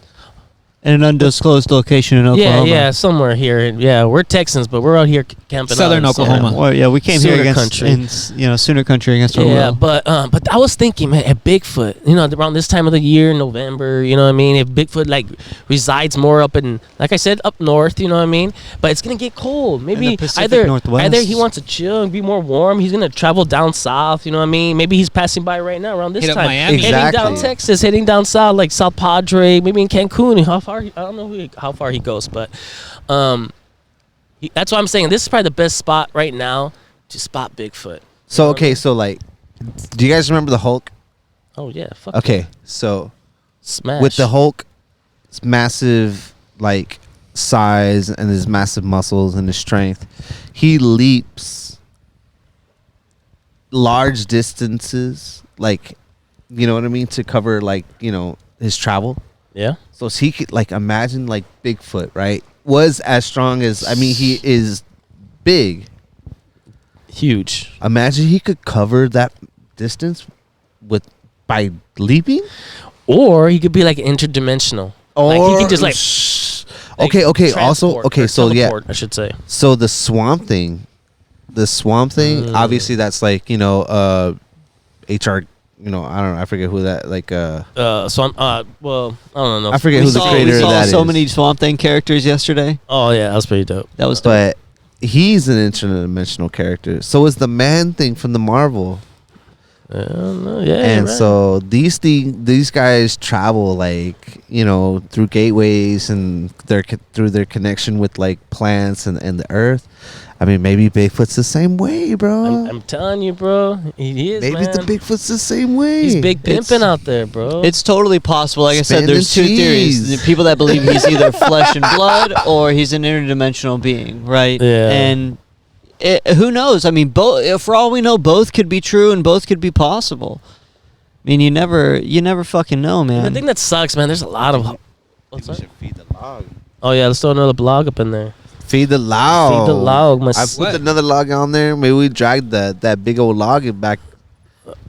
[SPEAKER 4] In an undisclosed location in Oklahoma.
[SPEAKER 3] yeah, somewhere here. And yeah, we're Texans, but we're out here camping
[SPEAKER 6] Southern
[SPEAKER 3] out.
[SPEAKER 6] Oklahoma.
[SPEAKER 4] Well, yeah, we came
[SPEAKER 3] Sooner
[SPEAKER 4] here against
[SPEAKER 3] country.
[SPEAKER 4] Sooner Country against our
[SPEAKER 3] Yeah,
[SPEAKER 4] will.
[SPEAKER 3] but I was thinking, man, at Bigfoot, you know, around this time of the year, November, you know what I mean? If Bigfoot like resides more up in, like I said, up north, you know what I mean? But it's gonna get cold. Maybe
[SPEAKER 4] Pacific
[SPEAKER 3] either
[SPEAKER 4] Northwest.
[SPEAKER 3] he wants to chill and be more warm. He's gonna travel down south, you know what I mean? Maybe he's passing by right now around this
[SPEAKER 6] Hit up
[SPEAKER 3] time,
[SPEAKER 6] Miami.
[SPEAKER 3] heading down
[SPEAKER 5] Exactly.
[SPEAKER 3] Texas, heading down south, like South Padre, maybe in Cancun. How far? I don't know how far he goes, but that's why I'm saying this is probably the best spot right now to spot Bigfoot.
[SPEAKER 5] So okay, so like, do you guys remember the Hulk?
[SPEAKER 3] Oh yeah, fuck
[SPEAKER 5] Okay, so
[SPEAKER 3] smash
[SPEAKER 5] with the Hulk, it's massive, like size and his massive muscles and his strength, he leaps large distances, like, you know what I mean, to cover, like, you know, his travel.
[SPEAKER 3] Yeah.
[SPEAKER 5] So he could, like, imagine, like, Bigfoot, right? Was as strong as, I mean, he is big.
[SPEAKER 3] Huge.
[SPEAKER 5] Imagine he could cover that distance by leaping.
[SPEAKER 3] Or he could be like interdimensional. Like he can just like
[SPEAKER 5] okay. Also, okay. So
[SPEAKER 3] teleport, I should say.
[SPEAKER 5] So the swamp thing, obviously that's like, you know, HR. You know, I don't know. I forget who that like.
[SPEAKER 3] Well, I don't know.
[SPEAKER 5] I forget who the creator of that is.
[SPEAKER 4] So many Swamp Thing characters yesterday.
[SPEAKER 3] Oh yeah, that was pretty dope.
[SPEAKER 4] That was dope.
[SPEAKER 5] But he's an interdimensional character. So is the Man Thing from the Marvel.
[SPEAKER 3] Yeah,
[SPEAKER 5] And
[SPEAKER 3] right.
[SPEAKER 5] so these guys travel, like, you know, through gateways and through their connection with like plants and the earth. I mean, maybe Bigfoot's the same way, bro.
[SPEAKER 3] I'm telling you, bro. He is.
[SPEAKER 5] Maybe
[SPEAKER 3] man.
[SPEAKER 5] the Bigfoot's the same way.
[SPEAKER 3] He's big pimping out there, bro.
[SPEAKER 4] It's totally possible. Like I said, there's two
[SPEAKER 5] Spend the
[SPEAKER 4] theories.
[SPEAKER 5] cheese.
[SPEAKER 4] The people that believe he's either flesh and blood or he's an interdimensional being, right?
[SPEAKER 3] Yeah.
[SPEAKER 4] And who knows? I mean, both. For all we know, both could be true and both could be possible. I mean, you never fucking know, man.
[SPEAKER 3] The thing that sucks, man. There's a lot of. What's
[SPEAKER 5] We
[SPEAKER 3] that?
[SPEAKER 5] should feed the log.
[SPEAKER 3] Oh yeah, let's throw another blog up in there.
[SPEAKER 5] Feed the log.
[SPEAKER 3] Feed the log.
[SPEAKER 5] I put another log on there. Maybe we drag that big old log back.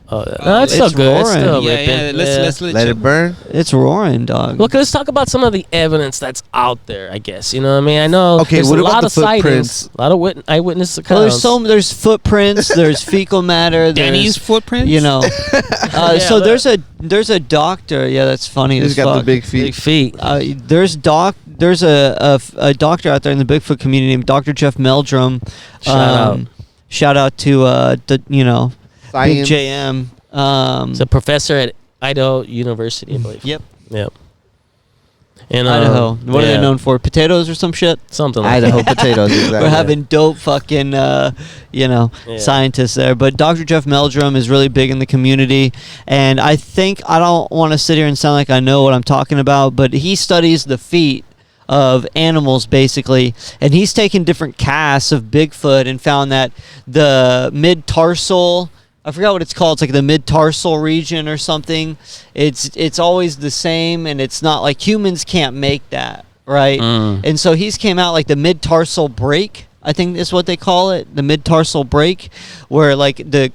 [SPEAKER 3] Oh, yeah. No, it's still
[SPEAKER 4] it's
[SPEAKER 3] good. It's
[SPEAKER 4] roaring.
[SPEAKER 3] still
[SPEAKER 6] Yeah,
[SPEAKER 3] ripping.
[SPEAKER 6] yeah. Let's
[SPEAKER 5] Let it burn.
[SPEAKER 4] It's roaring, dog.
[SPEAKER 3] Look, let's talk about some of the evidence that's out there. I guess you know what I mean. I know.
[SPEAKER 5] Okay,
[SPEAKER 3] there's
[SPEAKER 5] what
[SPEAKER 3] a
[SPEAKER 5] about
[SPEAKER 3] lot
[SPEAKER 5] the
[SPEAKER 3] of sightings,
[SPEAKER 5] footprints?
[SPEAKER 3] a lot of eyewitness
[SPEAKER 4] Well,
[SPEAKER 3] accounts.
[SPEAKER 4] there's footprints. There's fecal matter.
[SPEAKER 6] Danny's
[SPEAKER 4] There's,
[SPEAKER 6] footprints.
[SPEAKER 4] you know.
[SPEAKER 3] Yeah,
[SPEAKER 4] So
[SPEAKER 3] look.
[SPEAKER 4] there's a doctor. Yeah, that's funny.
[SPEAKER 5] He's
[SPEAKER 4] as
[SPEAKER 5] got the
[SPEAKER 4] fuck.
[SPEAKER 5] big
[SPEAKER 3] big
[SPEAKER 5] feet.
[SPEAKER 3] feet.
[SPEAKER 4] There's a doctor out there in the Bigfoot community named Dr. Jeff Meldrum. Shout out to Big
[SPEAKER 5] Science.
[SPEAKER 4] JM.
[SPEAKER 3] He's a professor at Idaho University, I believe.
[SPEAKER 4] Yep.
[SPEAKER 3] Yep. And
[SPEAKER 4] Idaho. What are
[SPEAKER 3] yeah,
[SPEAKER 4] they known for? Potatoes or some shit?
[SPEAKER 3] Something like
[SPEAKER 5] Idaho
[SPEAKER 3] that.
[SPEAKER 5] potatoes. Exactly.
[SPEAKER 4] We're having dope fucking, scientists there. But Dr. Jeff Meldrum is really big in the community. And I don't want to sit here and sound like I know what I'm talking about, but he studies the feet of animals, basically. And he's taken different casts of Bigfoot and found that the mid-tarsal... I forgot what it's called. It's like the mid-tarsal region or something. It's always the same, and it's not like humans can't make that, right? And so he's came out like the mid-tarsal break, I think is what they call it, the mid-tarsal break, where like the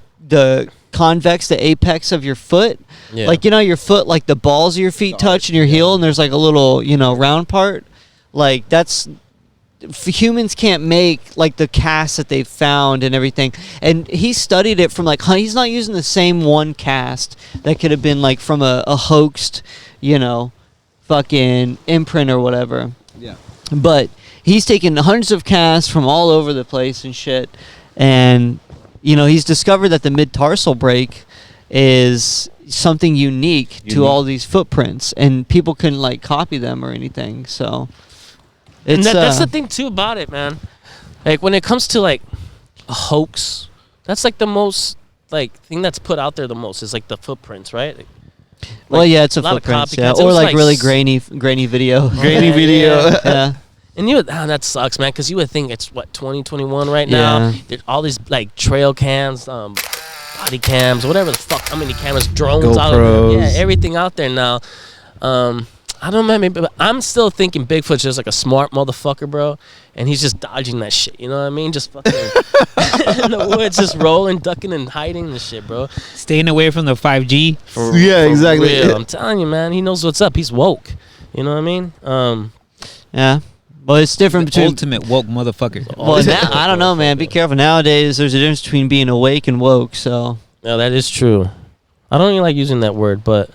[SPEAKER 4] convex, the apex of your foot,
[SPEAKER 3] Yeah.
[SPEAKER 4] like, you know, your foot, like the balls of your feet touch and your heel, and there's like a little, round part. Like that's... humans can't make like the cast that they've found and everything, and he studied it from like he's not using the same one cast that could have been like from a hoaxed fucking imprint or whatever, but he's taken hundreds of casts from all over the place and shit, and he's discovered that the mid-tarsal break is something unique to all these footprints, and people couldn't like copy them or anything, so
[SPEAKER 3] And that's the thing too about it, man. Like when it comes to like a hoax, that's like the most like thing that's put out there the most is like the footprints, right? Like,
[SPEAKER 4] well, yeah, it's a
[SPEAKER 3] lot of
[SPEAKER 4] footprints,
[SPEAKER 3] copycats.
[SPEAKER 4] yeah,
[SPEAKER 3] It
[SPEAKER 4] or
[SPEAKER 3] was
[SPEAKER 4] like
[SPEAKER 3] like
[SPEAKER 4] really grainy video.
[SPEAKER 5] Grainy
[SPEAKER 3] Yeah,
[SPEAKER 5] video.
[SPEAKER 3] yeah.
[SPEAKER 4] Yeah.
[SPEAKER 3] And that sucks, man, because you would think it's what 2021 right
[SPEAKER 4] Yeah.
[SPEAKER 3] now. There's all these like trail cams, body cams, whatever the fuck, how many cameras, drones out there,
[SPEAKER 5] GoPros.
[SPEAKER 3] yeah, everything out there now. I don't know, maybe, but I'm still thinking Bigfoot's just like a smart motherfucker, bro, and he's just dodging that shit. You know what I mean? Just fucking in the woods, just rolling, ducking, and hiding and shit, bro.
[SPEAKER 6] Staying away from the 5G.
[SPEAKER 5] Yeah,
[SPEAKER 3] For
[SPEAKER 5] exactly.
[SPEAKER 3] real. I'm telling you, man, he knows what's up. He's woke. You know what I mean?
[SPEAKER 4] Yeah. Well, it's different between.
[SPEAKER 6] Ultimate woke motherfucker.
[SPEAKER 4] Well, now, I don't know, man. Be careful. Nowadays, there's a difference between being awake and woke. So.
[SPEAKER 3] No, that is true. I don't even like using that word, but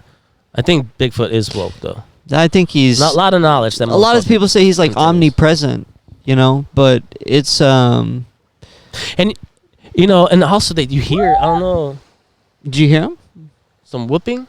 [SPEAKER 3] I think Bigfoot is woke, though.
[SPEAKER 4] I think he's.
[SPEAKER 3] Not a lot of knowledge. That
[SPEAKER 4] a lot of
[SPEAKER 3] motherfucker.
[SPEAKER 4] people say he's like
[SPEAKER 3] Things.
[SPEAKER 4] omnipresent, but it's
[SPEAKER 3] And and also that you hear, I don't know,
[SPEAKER 4] Did you hear him?
[SPEAKER 3] some whooping.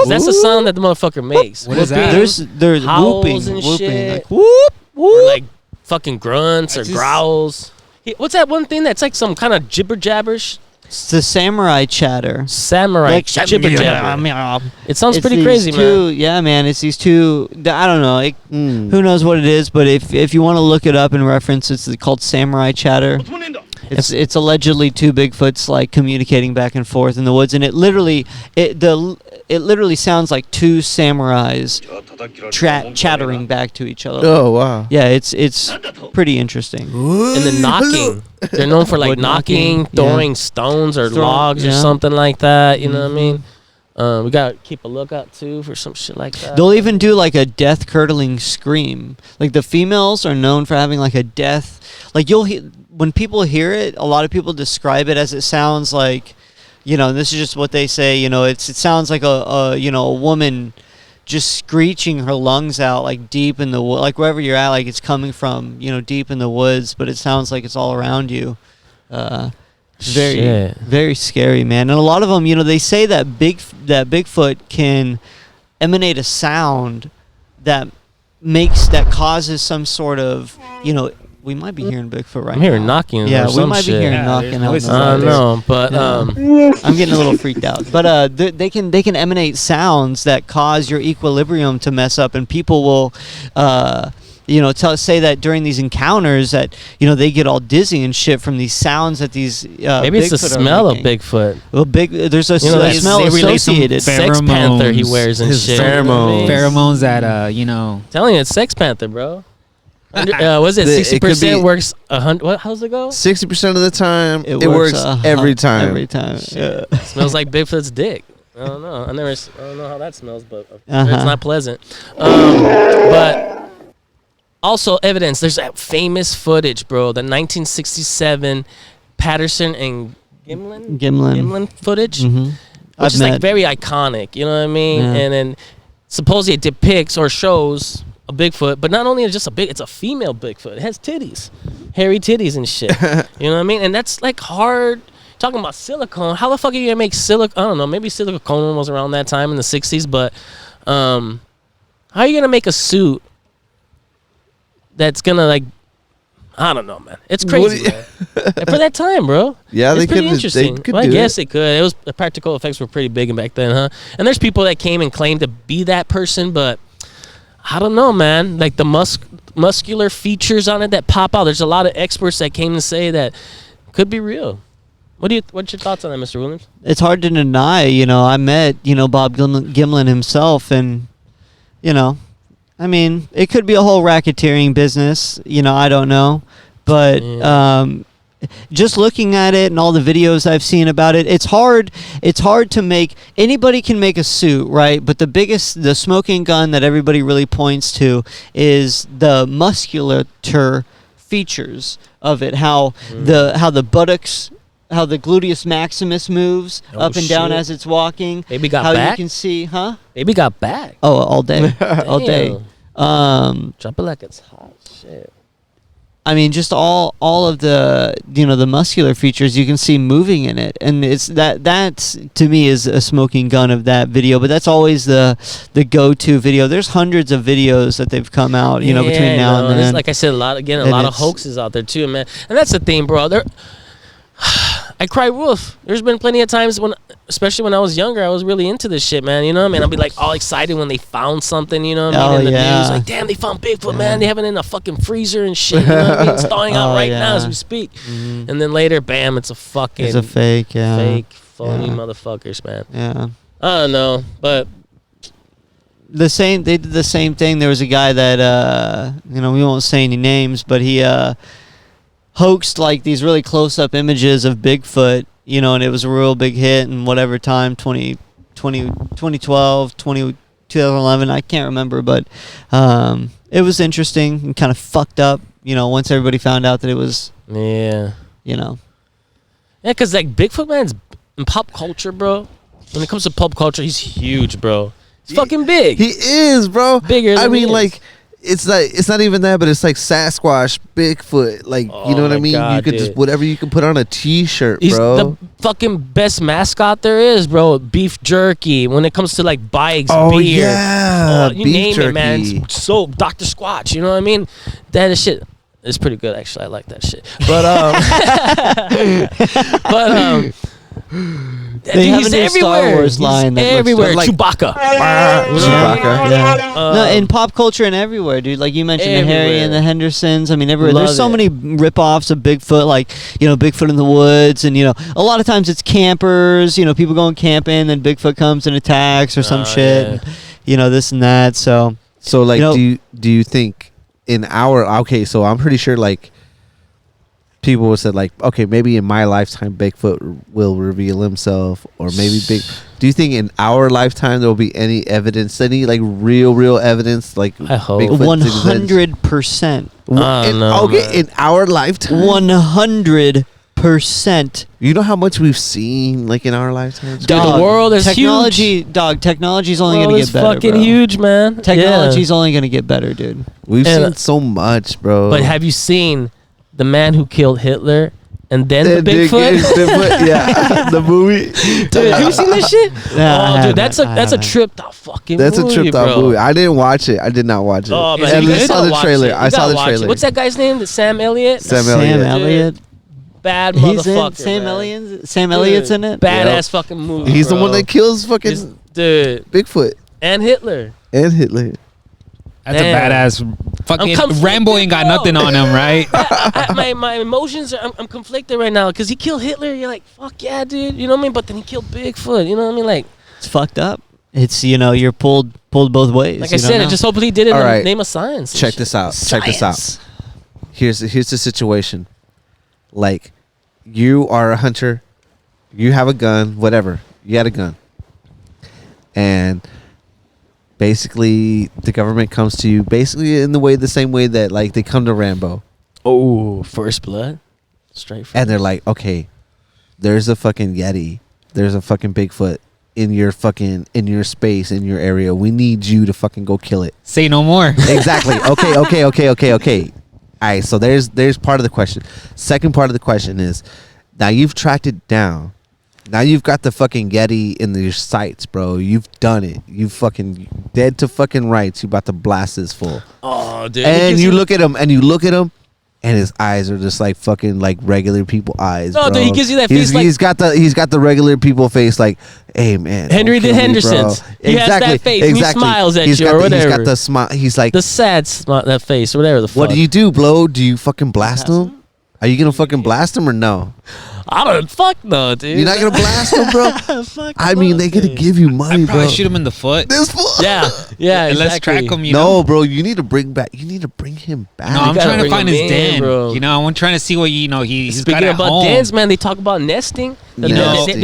[SPEAKER 3] That's the sound that the motherfucker makes.
[SPEAKER 6] What is that?
[SPEAKER 4] There's
[SPEAKER 3] Howls
[SPEAKER 4] whooping,
[SPEAKER 3] and
[SPEAKER 4] whooping,
[SPEAKER 3] shit.
[SPEAKER 4] like whoop
[SPEAKER 3] Or
[SPEAKER 4] whoop.
[SPEAKER 3] like fucking grunts or
[SPEAKER 6] just-
[SPEAKER 3] growls. What's that one thing that's like some kind of jibber jabberish?
[SPEAKER 4] It's the samurai chatter.
[SPEAKER 3] Samurai
[SPEAKER 4] Like,
[SPEAKER 3] jibber jabber. It sounds
[SPEAKER 4] It's
[SPEAKER 3] pretty
[SPEAKER 4] these
[SPEAKER 3] crazy,
[SPEAKER 4] two,
[SPEAKER 3] man.
[SPEAKER 4] Yeah, man. It's these two. I don't know. Who knows what it is? But if you want to look it up in reference, it's called samurai chatter. It's allegedly two Bigfoots like communicating back and forth in the woods, and it literally sounds like two samurais chattering back to each other.
[SPEAKER 5] Oh wow.
[SPEAKER 4] Yeah, it's pretty interesting.
[SPEAKER 3] And the knocking. They're known for like
[SPEAKER 4] Wood
[SPEAKER 3] knocking,
[SPEAKER 4] knocking,
[SPEAKER 3] throwing stones or logs or
[SPEAKER 4] yeah.
[SPEAKER 3] something like that. You know what I mean? We gotta keep a lookout too for some shit like that.
[SPEAKER 4] They'll even do like a death curdling scream. Like the females are known for having like a death. Like when people hear it, a lot of people describe it as it sounds like, this is just what they say. It sounds like a woman just screeching her lungs out like deep in the like wherever you're at, like it's coming from deep in the woods, but it sounds like it's all around you. Very very scary, man. And a lot of them, they say that Bigfoot can emanate a sound that causes some sort of we might be hearing Bigfoot right now.
[SPEAKER 3] I'm hearing knocking.
[SPEAKER 4] Yeah,
[SPEAKER 3] or
[SPEAKER 4] we
[SPEAKER 3] some
[SPEAKER 4] might
[SPEAKER 3] shit.
[SPEAKER 4] be hearing knocking.
[SPEAKER 6] there's voices
[SPEAKER 3] I
[SPEAKER 6] out
[SPEAKER 3] don't
[SPEAKER 6] there.
[SPEAKER 3] know, but
[SPEAKER 4] I'm getting a little freaked out. But they can emanate sounds that cause your equilibrium to mess up, and people will, say that during these encounters that they get all dizzy and shit from these sounds that these
[SPEAKER 3] maybe it's the
[SPEAKER 4] Bigfoot are
[SPEAKER 3] smell of
[SPEAKER 4] making.
[SPEAKER 3] Bigfoot.
[SPEAKER 4] Well, there's a
[SPEAKER 3] that
[SPEAKER 4] smell
[SPEAKER 6] they relate some
[SPEAKER 4] associated.
[SPEAKER 3] Sex Panther he wears and
[SPEAKER 5] His
[SPEAKER 3] shit.
[SPEAKER 5] pheromones.
[SPEAKER 6] Pheromones that
[SPEAKER 3] Telling you, it's Sex Panther, bro. Was it
[SPEAKER 5] It could
[SPEAKER 3] 60%
[SPEAKER 5] be-
[SPEAKER 3] works 100? What? How's it go?
[SPEAKER 5] 60% of the time, it
[SPEAKER 4] works
[SPEAKER 5] works every time.
[SPEAKER 4] Every time. Yeah.
[SPEAKER 3] Smells like Bigfoot's dick. I don't know. I don't know how that smells, but it's
[SPEAKER 4] Uh-huh.
[SPEAKER 3] not pleasant. But also evidence. There's that famous footage, bro. The 1967 Patterson and Gimlin footage,
[SPEAKER 4] Mm-hmm.
[SPEAKER 3] which is like very iconic. You know what I mean?
[SPEAKER 4] Yeah.
[SPEAKER 3] And then supposedly it depicts or shows a Bigfoot, but not only is it just it's a female Bigfoot. It has titties, hairy titties and shit. You know what I mean? And that's like hard. Talking about silicone, how the fuck are you gonna make silicone? I don't know. Maybe silicone was around that time in the 60s, but how are you gonna make a suit that's gonna like? I don't know, man. It's crazy, man. And for that time, bro.
[SPEAKER 5] Yeah,
[SPEAKER 3] it's
[SPEAKER 5] they
[SPEAKER 3] pretty
[SPEAKER 5] could.
[SPEAKER 3] interesting.
[SPEAKER 5] They could
[SPEAKER 3] Well, I
[SPEAKER 5] do
[SPEAKER 3] guess
[SPEAKER 5] it.
[SPEAKER 3] they could. It was the practical effects were pretty big back then, huh? And there's people that came and claimed to be that person, but I don't know, man. Like the muscular features on it that pop out. There's a lot of experts that came to say that could be real. What's your thoughts on that, Mr. Williams?
[SPEAKER 4] It's hard to deny. I met Bob Gimlin himself, and I mean, it could be a whole racketeering business. I don't know, but just looking at it and all the videos I've seen about it, it's hard. It's hard to make. Anybody can make a suit, right? But the smoking gun that everybody really points to is the musculature features of it. How the buttocks. How the gluteus maximus moves up and down
[SPEAKER 3] shit.
[SPEAKER 4] as it's walking.
[SPEAKER 3] Baby got
[SPEAKER 4] how
[SPEAKER 3] back?
[SPEAKER 4] you can see, huh?
[SPEAKER 3] Baby got back.
[SPEAKER 4] Oh, all day, all day.
[SPEAKER 3] Drop it like it's hot. Shit.
[SPEAKER 4] I mean, just all of the the muscular features you can see moving in it, and it's that's to me is a smoking gun of that video. But that's always the go-to video. There's hundreds of videos that they've come out, between now and
[SPEAKER 3] there's,
[SPEAKER 4] then.
[SPEAKER 3] like I said, a lot of hoaxes out there too, man. And that's the thing, bro. I cry wolf. There's been plenty of times especially when I was younger, I was really into this shit, man. You know what I mean? I'll be like all excited when they found something, you know what I mean? In the news, like, damn, they found Bigfoot, man. They have it in a fucking freezer and shit. You know what I mean? It's thawing out right now as we speak.
[SPEAKER 4] Mm-hmm.
[SPEAKER 3] And then later, bam, it's a fucking
[SPEAKER 4] It's a fake, yeah.
[SPEAKER 3] fake, phony
[SPEAKER 4] Yeah.
[SPEAKER 3] motherfuckers, man.
[SPEAKER 4] Yeah.
[SPEAKER 3] I don't know, but
[SPEAKER 4] They did the same thing. There was a guy that we won't say any names, but he hoaxed like these really close-up images of Bigfoot, and it was a real big hit in whatever time, 2012, 2011, I can't remember, but it was interesting and kind of fucked up, once everybody found out that it was,
[SPEAKER 3] yeah.
[SPEAKER 4] yeah,
[SPEAKER 3] because like Bigfoot, man's in pop culture, bro. When it comes to pop culture, he's huge, bro. He's fucking big.
[SPEAKER 5] He is, bro.
[SPEAKER 3] Bigger
[SPEAKER 5] I
[SPEAKER 3] than he
[SPEAKER 5] mean,
[SPEAKER 3] is.
[SPEAKER 5] like, it's not even that, but it's like Sasquatch, Bigfoot, like, you know what I
[SPEAKER 3] my
[SPEAKER 5] mean?
[SPEAKER 3] God,
[SPEAKER 5] you could just
[SPEAKER 3] dude.
[SPEAKER 5] whatever you can put on a T-shirt,
[SPEAKER 3] He's
[SPEAKER 5] bro.
[SPEAKER 3] the fucking best mascot there is, bro. Beef jerky. When it comes to like bikes,
[SPEAKER 5] Oh,
[SPEAKER 3] beer,
[SPEAKER 5] yeah,
[SPEAKER 3] you
[SPEAKER 5] beef
[SPEAKER 3] name it, man.
[SPEAKER 5] jerky.
[SPEAKER 3] So Dr. Squatch, you know what I mean? That is shit. It's pretty good, actually. I like that shit. But
[SPEAKER 4] They have a new Star Wars line that looks
[SPEAKER 3] everywhere.
[SPEAKER 5] like-
[SPEAKER 3] Chewbacca.
[SPEAKER 5] Chewbacca.
[SPEAKER 4] No, in pop culture and everywhere, dude. Like you mentioned, the Harry and the Hendersons. I mean, everywhere.
[SPEAKER 3] Love
[SPEAKER 4] There's so
[SPEAKER 3] it.
[SPEAKER 4] many rip-offs of Bigfoot, like Bigfoot in the woods, and a lot of times it's campers. People going camping, then Bigfoot comes and attacks or some shit.
[SPEAKER 3] yeah.
[SPEAKER 4] This and that. So
[SPEAKER 5] like, do you think so I'm pretty sure like people would say like, okay, maybe in my lifetime Bigfoot will reveal himself, or maybe do you think in our lifetime there will be any evidence, any like real evidence, like
[SPEAKER 3] I hope.
[SPEAKER 5] Bigfoot exists?
[SPEAKER 4] 100%.
[SPEAKER 5] In our lifetime,
[SPEAKER 4] 100%.
[SPEAKER 5] You know how much we've seen like in our lifetimes?
[SPEAKER 3] Dude, the world is
[SPEAKER 4] technology,
[SPEAKER 3] huge.
[SPEAKER 4] Technology's only
[SPEAKER 3] World
[SPEAKER 4] gonna
[SPEAKER 3] is
[SPEAKER 4] get better.
[SPEAKER 3] fucking
[SPEAKER 4] bro.
[SPEAKER 3] huge, man.
[SPEAKER 4] Technology's only gonna get better, dude.
[SPEAKER 5] We've
[SPEAKER 3] And,
[SPEAKER 5] seen so much, bro.
[SPEAKER 3] But have you seen the man who killed Hitler and then the Bigfoot?
[SPEAKER 5] Yeah, the movie.
[SPEAKER 3] Dude, have you seen this shit?
[SPEAKER 4] Nah, I
[SPEAKER 3] Dude, that's
[SPEAKER 4] haven't.
[SPEAKER 3] a tripped out fucking
[SPEAKER 5] That's
[SPEAKER 3] movie,
[SPEAKER 5] a tripped out
[SPEAKER 3] bro.
[SPEAKER 5] movie. I didn't watch it. I did not watch it.
[SPEAKER 3] Oh, man,
[SPEAKER 5] And
[SPEAKER 3] you
[SPEAKER 5] I
[SPEAKER 3] gotta
[SPEAKER 5] saw the
[SPEAKER 3] watch
[SPEAKER 5] trailer.
[SPEAKER 3] it. You
[SPEAKER 5] I saw
[SPEAKER 3] gotta
[SPEAKER 5] the
[SPEAKER 3] watch it.
[SPEAKER 5] trailer.
[SPEAKER 3] What's that guy's name?
[SPEAKER 5] Sam
[SPEAKER 3] Elliott?
[SPEAKER 5] Sam
[SPEAKER 4] Sam
[SPEAKER 5] Elliott.
[SPEAKER 4] Elliott.
[SPEAKER 3] Bad
[SPEAKER 4] He's in
[SPEAKER 3] motherfucker.
[SPEAKER 4] Sam
[SPEAKER 3] man.
[SPEAKER 4] Elliott's. Sam Elliott's in it.
[SPEAKER 3] Badass fucking movie.
[SPEAKER 5] He's the
[SPEAKER 3] bro.
[SPEAKER 5] one that kills fucking
[SPEAKER 3] He's- dude,
[SPEAKER 5] Bigfoot
[SPEAKER 3] and Hitler.
[SPEAKER 5] and Hitler.
[SPEAKER 6] That's
[SPEAKER 3] Damn.
[SPEAKER 6] a badass fucking
[SPEAKER 3] conflicted,
[SPEAKER 6] Rambo ain't got
[SPEAKER 3] bro.
[SPEAKER 6] nothing on him, right?
[SPEAKER 3] My emotions are I'm conflicted right now because he killed Hitler. You're like, fuck yeah, dude. You know what I mean? But then he killed Bigfoot. You know what I mean? Like
[SPEAKER 4] It's fucked up. It's you're pulled both ways.
[SPEAKER 3] I said, it just hopefully he did it in
[SPEAKER 5] All
[SPEAKER 3] the
[SPEAKER 5] right.
[SPEAKER 3] name of science. and
[SPEAKER 5] Check
[SPEAKER 3] shit.
[SPEAKER 5] this out. Check this out. Here's the situation. Like, you are a hunter. You have a gun. Whatever. You had a gun. And basically, the government comes to you basically in the same way that like they come to Rambo,
[SPEAKER 3] Oh, first blood, straight from.
[SPEAKER 5] and they're like, okay, there's a fucking Yeti. There's a fucking Bigfoot in your space, in your area. We need you to fucking go kill it.
[SPEAKER 6] Say no more.
[SPEAKER 5] Exactly. Okay. All right, so there's part of the question. Second part of the question is, now you've tracked it down. Now you've got the fucking Yeti in your sights, bro. You've done it. You fucking dead to fucking rights. You about to blast this fool.
[SPEAKER 3] Oh, dude.
[SPEAKER 5] And you look at him, and his eyes are just like fucking like regular people eyes.
[SPEAKER 3] No,
[SPEAKER 5] bro.
[SPEAKER 3] dude, he gives you that face like-
[SPEAKER 5] he's got the regular people face like, hey man,
[SPEAKER 3] Henry
[SPEAKER 5] don't
[SPEAKER 3] the
[SPEAKER 5] kill me, bro."
[SPEAKER 3] Hendersons. He has that face, and he smiles at
[SPEAKER 5] He's
[SPEAKER 3] you
[SPEAKER 5] got
[SPEAKER 3] or
[SPEAKER 5] He's
[SPEAKER 3] whatever.
[SPEAKER 5] got the smile. He's like,
[SPEAKER 3] the sad that face, or whatever the fuck.
[SPEAKER 5] what do you do, bro? Do you fucking blast him? Are you gonna fucking blast him or no?
[SPEAKER 3] I don't fuck no, dude.
[SPEAKER 5] You're not gonna blast him, bro. I mean, they gotta give you money,
[SPEAKER 6] I'd probably
[SPEAKER 5] bro.
[SPEAKER 6] shoot him in the foot.
[SPEAKER 5] This fool.
[SPEAKER 3] Yeah, yeah.
[SPEAKER 6] And let's
[SPEAKER 3] exactly.
[SPEAKER 6] track him. You know?
[SPEAKER 5] No, bro. You need to bring him back.
[SPEAKER 6] No, I'm
[SPEAKER 3] gotta
[SPEAKER 6] trying to
[SPEAKER 3] bring
[SPEAKER 6] find
[SPEAKER 3] him
[SPEAKER 6] his
[SPEAKER 3] in,
[SPEAKER 6] den.
[SPEAKER 3] bro.
[SPEAKER 6] You know, I'm trying to see what he's
[SPEAKER 3] Speaking
[SPEAKER 6] got at
[SPEAKER 3] about
[SPEAKER 6] home.
[SPEAKER 3] dens, man, they talk about nesting. They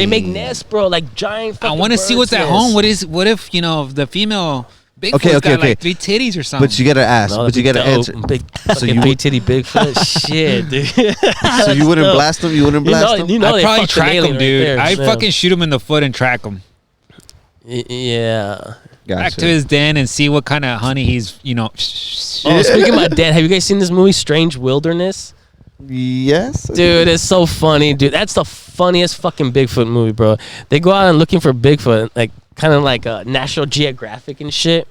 [SPEAKER 3] make
[SPEAKER 5] Nesting.
[SPEAKER 3] nests, bro, like giant.
[SPEAKER 6] I
[SPEAKER 3] want
[SPEAKER 6] want to see what's at home. What if the female Bigfoot's
[SPEAKER 5] Okay.
[SPEAKER 6] got like 3 titties or something?
[SPEAKER 5] But you gotta ask. But you gotta answer.
[SPEAKER 3] Big,
[SPEAKER 5] So you
[SPEAKER 3] big
[SPEAKER 5] would-
[SPEAKER 3] titty Bigfoot. Shit, dude.
[SPEAKER 5] So you wouldn't blast him? You wouldn't blast him?
[SPEAKER 3] You know
[SPEAKER 6] I'd
[SPEAKER 3] they
[SPEAKER 6] probably
[SPEAKER 3] fucked an
[SPEAKER 6] track
[SPEAKER 3] alien
[SPEAKER 6] him,
[SPEAKER 3] right
[SPEAKER 6] dude.
[SPEAKER 3] there,
[SPEAKER 6] I'd
[SPEAKER 3] so.
[SPEAKER 6] fucking shoot him in the foot and track him
[SPEAKER 3] Yeah.
[SPEAKER 6] back
[SPEAKER 5] Gotcha.
[SPEAKER 6] to his den and see what kind of honey he's.
[SPEAKER 3] Oh, speaking about dead, have you guys seen this movie, Strange Wilderness?
[SPEAKER 5] Yes,
[SPEAKER 3] Dude, it's so funny, dude. That's the funniest fucking Bigfoot movie, bro. They go out and looking for Bigfoot, like kind of like National Geographic and shit.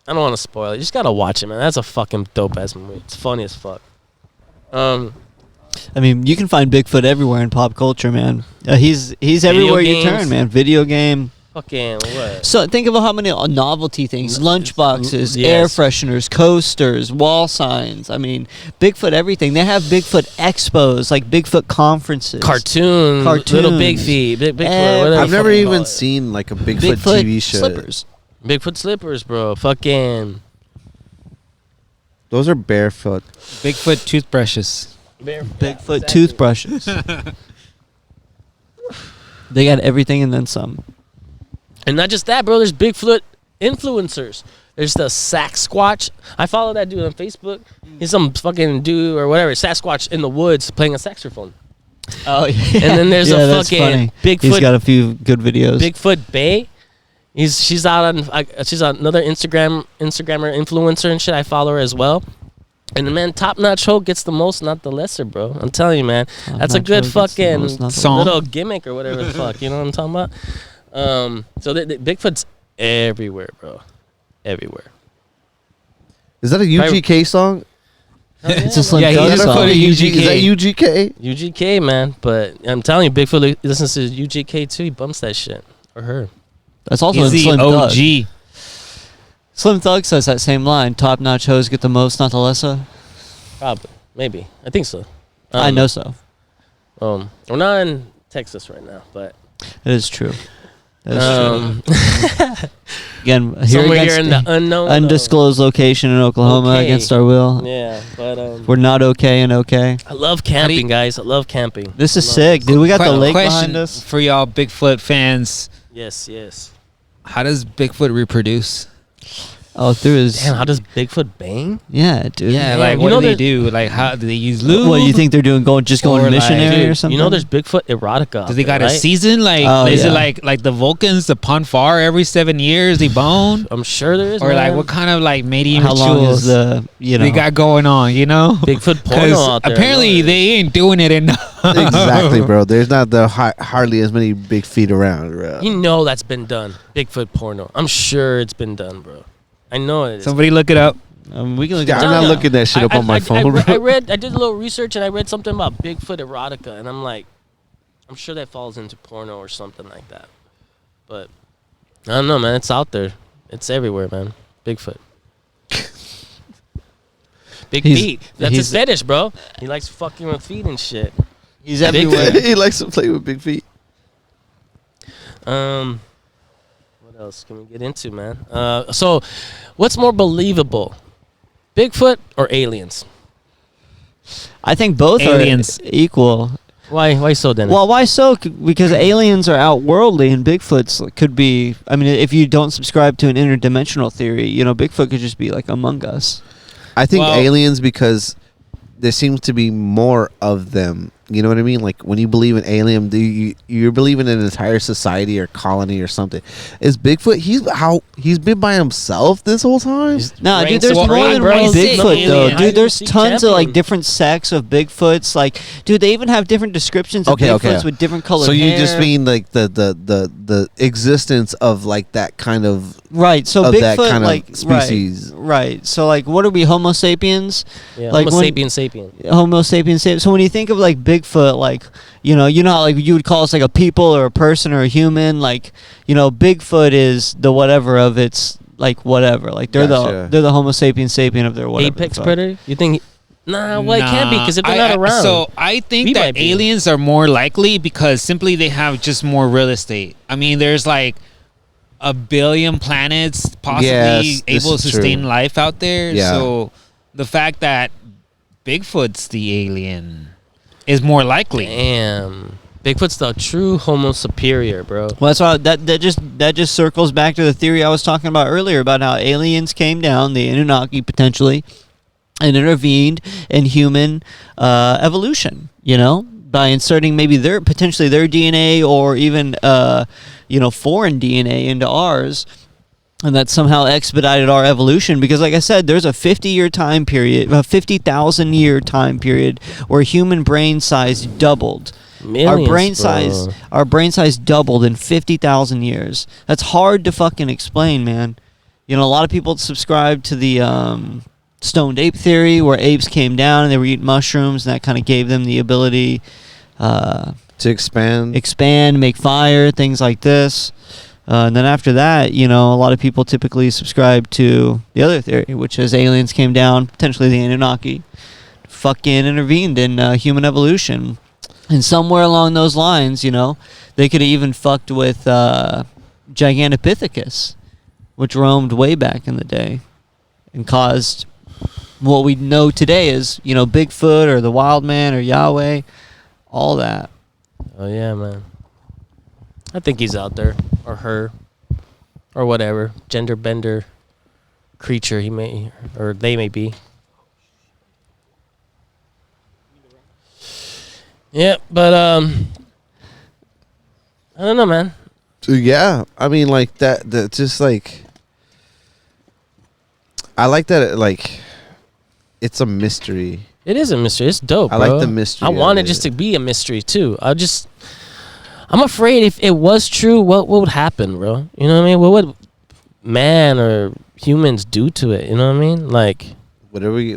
[SPEAKER 3] I don't want to spoil it. You just gotta watch it, man. That's a fucking dope ass movie. It's funny as fuck.
[SPEAKER 4] I mean, you can find Bigfoot everywhere in pop culture, man. He's everywhere you
[SPEAKER 3] games.
[SPEAKER 4] turn, man. Video game.
[SPEAKER 3] Fucking what?
[SPEAKER 4] So think of how many novelty things: lunchboxes,
[SPEAKER 3] yes.
[SPEAKER 4] air fresheners, coasters, wall signs. I mean, Bigfoot everything. They have Bigfoot expos, like Bigfoot conferences,
[SPEAKER 3] Cartoon, Little Big
[SPEAKER 4] Cartoons.
[SPEAKER 3] Feet, Bigfoot.
[SPEAKER 4] Everything.
[SPEAKER 3] Whatever
[SPEAKER 5] I've never
[SPEAKER 3] you call
[SPEAKER 5] even
[SPEAKER 3] it.
[SPEAKER 5] seen like a Bigfoot,
[SPEAKER 4] Bigfoot
[SPEAKER 5] TV show.
[SPEAKER 4] slippers.
[SPEAKER 3] Bigfoot slippers, bro. Fucking
[SPEAKER 5] Those are barefoot.
[SPEAKER 6] Bigfoot toothbrushes.
[SPEAKER 4] Bigfoot toothbrushes. They got everything and then some.
[SPEAKER 3] And not just that, bro. There's Bigfoot influencers. There's the Sasquatch. I follow that dude on Facebook. He's some fucking dude or whatever. Sasquatch in the woods playing a saxophone.
[SPEAKER 4] Oh yeah.
[SPEAKER 3] And then there's
[SPEAKER 4] Yeah,
[SPEAKER 3] a
[SPEAKER 4] that's
[SPEAKER 3] fucking
[SPEAKER 4] funny.
[SPEAKER 3] Bigfoot.
[SPEAKER 4] He's got a few good videos.
[SPEAKER 3] Bigfoot Bay. She's out on. She's another Instagrammer influencer and shit. I follow her as well. And the man, Top Notch Hope gets the most, not the lesser, bro. I'm telling you, man. That's a
[SPEAKER 4] Top
[SPEAKER 3] good
[SPEAKER 4] Notch Hope gets the
[SPEAKER 3] fucking
[SPEAKER 4] most, not the
[SPEAKER 6] song.
[SPEAKER 3] little gimmick or whatever the fuck. You know what I'm talking about? So the Bigfoot's everywhere, bro. Everywhere.
[SPEAKER 5] Is that a UGK song?
[SPEAKER 4] It's a Slim
[SPEAKER 6] Yeah, he
[SPEAKER 4] Thug
[SPEAKER 6] just
[SPEAKER 4] song.
[SPEAKER 6] put a
[SPEAKER 5] Is
[SPEAKER 6] UGK.
[SPEAKER 5] that UGK?
[SPEAKER 3] UGK, man. But I'm telling you, Bigfoot listens to UGK too. He bumps that shit. Or her.
[SPEAKER 4] That's also
[SPEAKER 6] He's
[SPEAKER 4] in
[SPEAKER 6] the
[SPEAKER 4] Slim Thug.
[SPEAKER 6] OG.
[SPEAKER 4] Slim Thug says that same line. Top notch hoes get the most, not the lesser.
[SPEAKER 3] Probably. Maybe. I think so.
[SPEAKER 4] I know so.
[SPEAKER 3] We're not in Texas right now, but
[SPEAKER 4] It is true. That is true. Again, here
[SPEAKER 3] somewhere
[SPEAKER 4] against
[SPEAKER 3] here in the unknown.
[SPEAKER 4] undisclosed location in Oklahoma
[SPEAKER 3] Okay.
[SPEAKER 4] against our will.
[SPEAKER 3] Yeah, but
[SPEAKER 4] We're not okay and okay.
[SPEAKER 3] I love camping, guys. I love camping.
[SPEAKER 4] This is
[SPEAKER 3] I love
[SPEAKER 4] sick,
[SPEAKER 3] it.
[SPEAKER 4] dude. We got the lake
[SPEAKER 6] Question
[SPEAKER 4] behind us.
[SPEAKER 6] for y'all Bigfoot fans.
[SPEAKER 3] Yes.
[SPEAKER 6] How does Bigfoot reproduce?
[SPEAKER 4] Oh, through his.
[SPEAKER 3] Damn, how does Bigfoot bang?
[SPEAKER 4] Yeah, dude.
[SPEAKER 6] Yeah,
[SPEAKER 3] Damn,
[SPEAKER 6] like
[SPEAKER 3] you
[SPEAKER 6] what
[SPEAKER 3] know
[SPEAKER 6] do they
[SPEAKER 3] that-
[SPEAKER 6] do? Like how do they use lube?
[SPEAKER 4] What do you think they're doing? Going
[SPEAKER 6] Or like-
[SPEAKER 4] missionary or
[SPEAKER 3] Dude,
[SPEAKER 4] something?
[SPEAKER 3] you know, there's Bigfoot erotica.
[SPEAKER 6] Do they got
[SPEAKER 3] right?
[SPEAKER 6] a season? Like
[SPEAKER 4] Oh,
[SPEAKER 6] is
[SPEAKER 4] yeah.
[SPEAKER 6] it like the Vulcans, the Ponfar every 7 years they bone?
[SPEAKER 3] I'm sure there is.
[SPEAKER 6] Or like
[SPEAKER 3] man.
[SPEAKER 6] what kind of like mating
[SPEAKER 4] How long
[SPEAKER 6] rituals
[SPEAKER 4] is the
[SPEAKER 6] they got going on, you know?
[SPEAKER 3] Bigfoot porno
[SPEAKER 6] 'Cause
[SPEAKER 3] out there?
[SPEAKER 6] apparently
[SPEAKER 3] I know
[SPEAKER 6] they ain't doing it enough.
[SPEAKER 5] Exactly, bro. There's not hardly as many big feet around, bro.
[SPEAKER 3] You know that's been done. Bigfoot porno. I'm sure it's been done, bro. I know it is.
[SPEAKER 6] Somebody look it up.
[SPEAKER 4] We can look
[SPEAKER 5] Yeah,
[SPEAKER 4] at
[SPEAKER 5] I'm
[SPEAKER 3] No,
[SPEAKER 5] not
[SPEAKER 3] no.
[SPEAKER 5] looking that shit up on my phone,
[SPEAKER 3] I
[SPEAKER 5] bro.
[SPEAKER 3] did a little research and I read something about Bigfoot erotica, and I'm like, I'm sure that falls into porno or something like that. But I don't know, man. It's out there. It's everywhere, man. Bigfoot. Big
[SPEAKER 4] He's-
[SPEAKER 3] feet. That's his
[SPEAKER 4] he's-
[SPEAKER 3] fetish, bro. He likes fucking with feet and shit.
[SPEAKER 4] He's everywhere.
[SPEAKER 5] He likes to play with big feet.
[SPEAKER 3] What else can we get into, man? So, what's more believable, Bigfoot or aliens?
[SPEAKER 4] I think both
[SPEAKER 6] Aliens.
[SPEAKER 4] are equal.
[SPEAKER 3] Why so, Dennis?
[SPEAKER 4] Well, why so? Because aliens are outworldly, and Bigfoot's could be. I mean, if you don't subscribe to an interdimensional theory, Bigfoot could just be like Among Us.
[SPEAKER 5] I think
[SPEAKER 6] Well-
[SPEAKER 5] aliens because there seems to be more of them. You know what I mean? Like when you believe in alien, you're believing in an entire society or colony or something. Is Bigfoot? He's been by himself this whole time.
[SPEAKER 4] No,
[SPEAKER 3] Reigns
[SPEAKER 4] dude, there's more
[SPEAKER 3] supreme,
[SPEAKER 4] than
[SPEAKER 3] bro.
[SPEAKER 4] one
[SPEAKER 3] He's
[SPEAKER 4] Bigfoot
[SPEAKER 3] the
[SPEAKER 4] though,
[SPEAKER 3] alien.
[SPEAKER 4] dude. There's
[SPEAKER 3] Hide-and-seek
[SPEAKER 4] tons of
[SPEAKER 3] champion.
[SPEAKER 4] different sects of Bigfoots. Like, dude, they even have different descriptions of Bigfoots with different colored
[SPEAKER 5] So you
[SPEAKER 4] hair.
[SPEAKER 5] just mean like the existence of like that kind of
[SPEAKER 4] right? So
[SPEAKER 5] of
[SPEAKER 4] Bigfoot,
[SPEAKER 5] that kind of
[SPEAKER 4] like
[SPEAKER 5] species.
[SPEAKER 4] right? So like, what are we, Homo sapiens?
[SPEAKER 3] yeah,
[SPEAKER 4] like
[SPEAKER 3] Homo
[SPEAKER 4] when-
[SPEAKER 3] sapien.
[SPEAKER 4] Homo sapiens. So when you think of like Bigfoot, like you know how like you would call us like a people or a person or a human, like Bigfoot is the whatever of its like whatever, like they're
[SPEAKER 5] Gotcha.
[SPEAKER 4] the Homo sapiens sapien of their whatever.
[SPEAKER 3] Apex
[SPEAKER 4] the fuck.
[SPEAKER 3] predator? You think? Nah, well, it can't be because if they're
[SPEAKER 6] I-
[SPEAKER 3] not around.
[SPEAKER 6] So I think
[SPEAKER 3] We might
[SPEAKER 6] that
[SPEAKER 3] be.
[SPEAKER 6] aliens are more likely because simply they have just more real estate. I mean, there's like a billion planets possibly
[SPEAKER 5] Yes, this
[SPEAKER 6] able
[SPEAKER 5] is
[SPEAKER 6] to sustain
[SPEAKER 5] true.
[SPEAKER 6] life out there.
[SPEAKER 5] Yeah.
[SPEAKER 6] So the fact that Bigfoot's the alien is more likely.
[SPEAKER 3] Damn. Bigfoot's the true Homo superior, bro.
[SPEAKER 4] Well, that's why that just circles back to the theory I was talking about earlier about how aliens came down, the Anunnaki potentially, and intervened in human evolution. By inserting maybe potentially their DNA or even foreign DNA into ours. And that somehow expedited our evolution because, like I said, there's a 50-year time period, a 50,000-year time period where human brain size doubled.
[SPEAKER 3] Millions,
[SPEAKER 4] Our brain size doubled in 50,000 years. That's hard to fucking explain, man. A lot of people subscribe to the stoned ape theory, where apes came down and they were eating mushrooms, and that kind of gave them the ability
[SPEAKER 5] to expand.
[SPEAKER 4] make fire, things like this. And then after that, a lot of people typically subscribe to the other theory, which is aliens came down, potentially the Anunnaki, fucking intervened in human evolution. And somewhere along those lines, they could have even fucked with Gigantopithecus, which roamed way back in the day and caused what we know today as, Bigfoot or the Wild Man or Yahweh, all that.
[SPEAKER 3] Oh yeah, man. I think he's out there, or her, or whatever gender bender creature he may or they may be. Yeah, but I don't know, man.
[SPEAKER 5] Yeah, I mean, like that just like I like that. Like it's a mystery.
[SPEAKER 3] It is a mystery. It's dope.
[SPEAKER 5] I
[SPEAKER 3] bro.
[SPEAKER 5] like the mystery
[SPEAKER 3] I want
[SPEAKER 5] of
[SPEAKER 3] it just
[SPEAKER 5] it.
[SPEAKER 3] to be a mystery too. I'm afraid if it was true, what would happen, bro? You know what I mean? What would man or humans do to it? You know what I mean? Like,
[SPEAKER 5] Whatever. Yeah.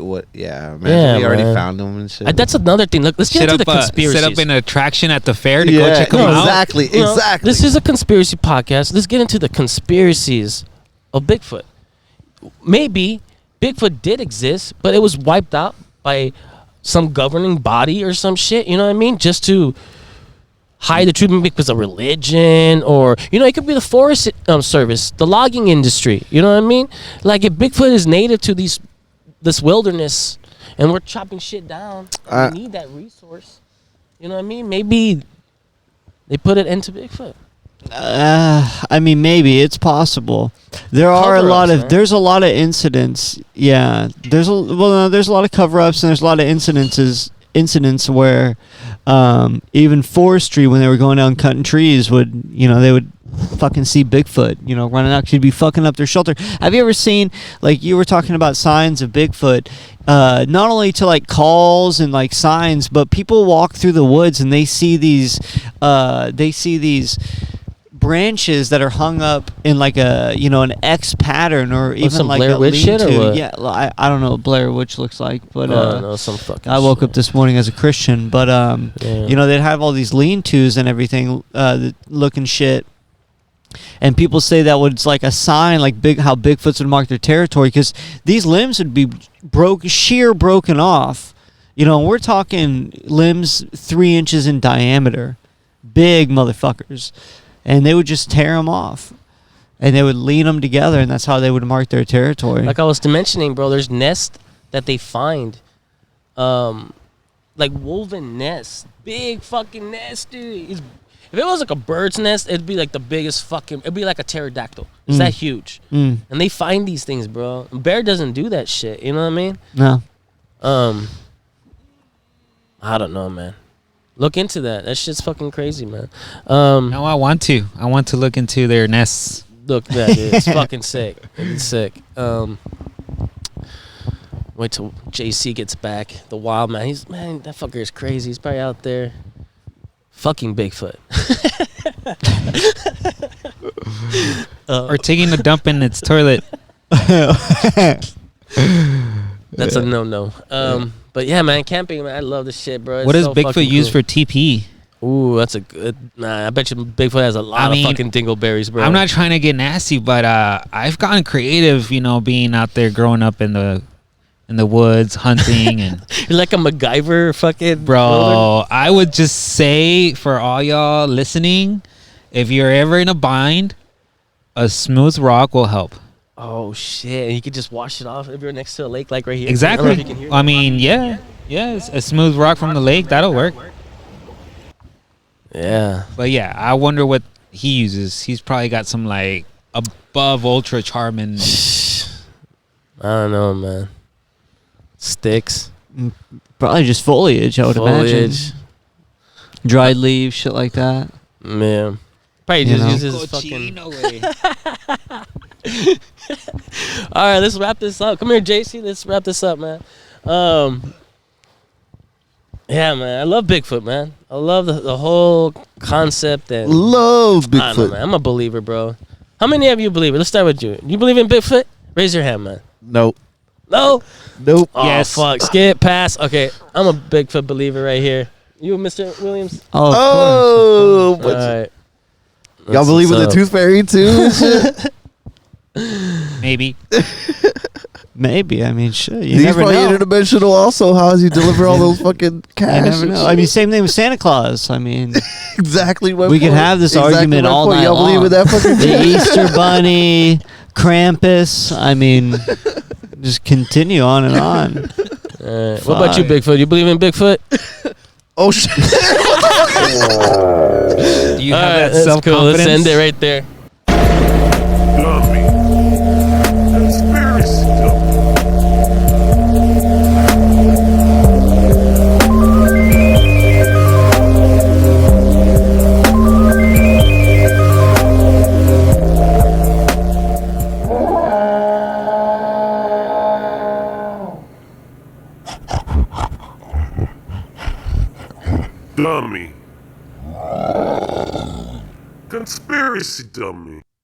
[SPEAKER 5] Imagine
[SPEAKER 3] Yeah,
[SPEAKER 5] we already
[SPEAKER 3] man.
[SPEAKER 5] found them and shit.
[SPEAKER 3] That's another thing. Look, let's get into the conspiracies.
[SPEAKER 6] Set up an attraction at the fair to
[SPEAKER 5] yeah,
[SPEAKER 6] go check them out.
[SPEAKER 5] exactly.
[SPEAKER 3] You know,
[SPEAKER 5] Exactly.
[SPEAKER 3] This is a conspiracy podcast. Let's get into the conspiracies of Bigfoot. Maybe Bigfoot did exist, but it was wiped out by some governing body or some shit. You know what I mean? Just to hide the truth, maybe because of religion, or it could be the forest service, the logging industry. You know what I mean? Like if Bigfoot is native to this wilderness, and we're chopping shit down, we need that resource. You know what I mean? Maybe they put it into Bigfoot.
[SPEAKER 4] I mean, maybe it's possible. There's a lot of incidents. Yeah, there's a lot of cover-ups, and there's a lot of incidents where even forestry, when they were going down cutting trees, they would fucking see Bigfoot, running out. She'd be fucking up their shelter. Have you ever seen, like you were talking about signs of Bigfoot, not only to like calls and like signs, but people walk through the woods and they see these branches that are hung up in like an X pattern, or even
[SPEAKER 3] some
[SPEAKER 4] like
[SPEAKER 3] Blair
[SPEAKER 4] a
[SPEAKER 3] Witch shit or
[SPEAKER 4] lean-to.
[SPEAKER 3] what?
[SPEAKER 4] Yeah, I don't know what Blair Witch looks like, but
[SPEAKER 3] No, some fucking
[SPEAKER 4] I woke
[SPEAKER 3] shit.
[SPEAKER 4] up this morning as a Christian, but they'd have all these lean-tos and everything, looking shit. And people say that was like a sign, like how Bigfoots would mark their territory, because these limbs would be broken off. We're talking limbs 3 inches in diameter, big motherfuckers, and they would just tear them off, and they would lean them together, and that's how they would mark their territory.
[SPEAKER 3] Like I was mentioning, bro, there's nests that they find, like woven nests, big fucking nest, dude. If it was like a bird's nest, it'd be like the biggest it'd be like a pterodactyl. It's that huge. And they find these things, bro. Bear doesn't do that shit. You know what I mean?
[SPEAKER 4] No.
[SPEAKER 3] I don't know, man. Look into that. That shit's fucking crazy, man.
[SPEAKER 6] No, I want to look into their nests.
[SPEAKER 3] Look, that dude, it's fucking sick. It's sick. Wait till JC gets back. The wild man. That fucker is crazy. He's probably out there fucking Bigfoot.
[SPEAKER 6] Or taking a dump in its toilet.
[SPEAKER 3] That's a no. But yeah, man, camping, man, I love this shit, bro. It's
[SPEAKER 6] What does
[SPEAKER 3] so
[SPEAKER 6] Bigfoot
[SPEAKER 3] fucking
[SPEAKER 6] use
[SPEAKER 3] cool.
[SPEAKER 6] for TP?
[SPEAKER 3] Ooh, that's a good. Nah, I bet you Bigfoot has a lot of fucking dingleberries, bro.
[SPEAKER 6] I'm not trying to get nasty, but I've gotten creative, being out there growing up in the woods, hunting, and
[SPEAKER 3] You're like a MacGyver fucking
[SPEAKER 6] bro, I would just say for all y'all listening, if you're ever in a bind, a smooth rock will help.
[SPEAKER 3] Oh shit! And you could just wash it off if you're next to a lake, like right here.
[SPEAKER 6] Exactly.
[SPEAKER 3] I don't know if you can hear
[SPEAKER 6] I mean, yeah, a smooth rock from the lake, that'll work.
[SPEAKER 3] Yeah.
[SPEAKER 6] But yeah, I wonder what he uses. He's probably got some like above ultra charming.
[SPEAKER 3] I don't know, man. Sticks.
[SPEAKER 4] Probably just foliage, I would imagine.
[SPEAKER 3] Foliage.
[SPEAKER 4] Dried leaves, shit like that.
[SPEAKER 3] Man. Probably
[SPEAKER 4] You
[SPEAKER 3] just
[SPEAKER 4] know?
[SPEAKER 3] uses fucking. All right, let's wrap this up. Come here, JC. Let's wrap this up, man. Yeah, man. I love Bigfoot, man. I love the whole concept and
[SPEAKER 5] Love
[SPEAKER 3] I don't know,
[SPEAKER 5] Bigfoot.
[SPEAKER 3] man. I'm a believer, bro. How many of you believe it? Let's start with you. You believe in Bigfoot? Raise your hand, man.
[SPEAKER 5] Nope.
[SPEAKER 3] No?
[SPEAKER 5] Nope.
[SPEAKER 3] Oh,
[SPEAKER 6] Yes.
[SPEAKER 3] fuck. Skip, pass. Okay, I'm a Bigfoot believer right here. You, Mr. Williams?
[SPEAKER 4] Oh, of
[SPEAKER 5] Oh,
[SPEAKER 3] All right.
[SPEAKER 5] y'all believe in the Tooth Fairy too? and shit?
[SPEAKER 6] Maybe.
[SPEAKER 4] course. Maybe. I mean, shit. You
[SPEAKER 5] He's
[SPEAKER 4] never
[SPEAKER 5] probably
[SPEAKER 4] know.
[SPEAKER 5] interdimensional. Also, how does he deliver all those fucking
[SPEAKER 4] You
[SPEAKER 5] cash?
[SPEAKER 4] never know. I mean, same thing with Santa Claus. I mean,
[SPEAKER 5] exactly. My
[SPEAKER 4] we could
[SPEAKER 5] point.
[SPEAKER 4] have this
[SPEAKER 5] Exactly
[SPEAKER 4] argument
[SPEAKER 5] my
[SPEAKER 4] all
[SPEAKER 5] point.
[SPEAKER 4] night
[SPEAKER 5] Y'all believe
[SPEAKER 4] long.
[SPEAKER 5] in that fucking
[SPEAKER 4] The Easter Bunny, Krampus. I mean, just continue on and on.
[SPEAKER 3] All right. What about you, Bigfoot? You believe in Bigfoot?
[SPEAKER 5] Oh shit!
[SPEAKER 6] Do you
[SPEAKER 3] All
[SPEAKER 6] have
[SPEAKER 3] right,
[SPEAKER 6] that
[SPEAKER 3] that's
[SPEAKER 6] self
[SPEAKER 3] cool. Let's
[SPEAKER 6] confidence?
[SPEAKER 3] end it right there.
[SPEAKER 2] Dummy. Conspiracy dummy. Dummy. Conspiracy dummy.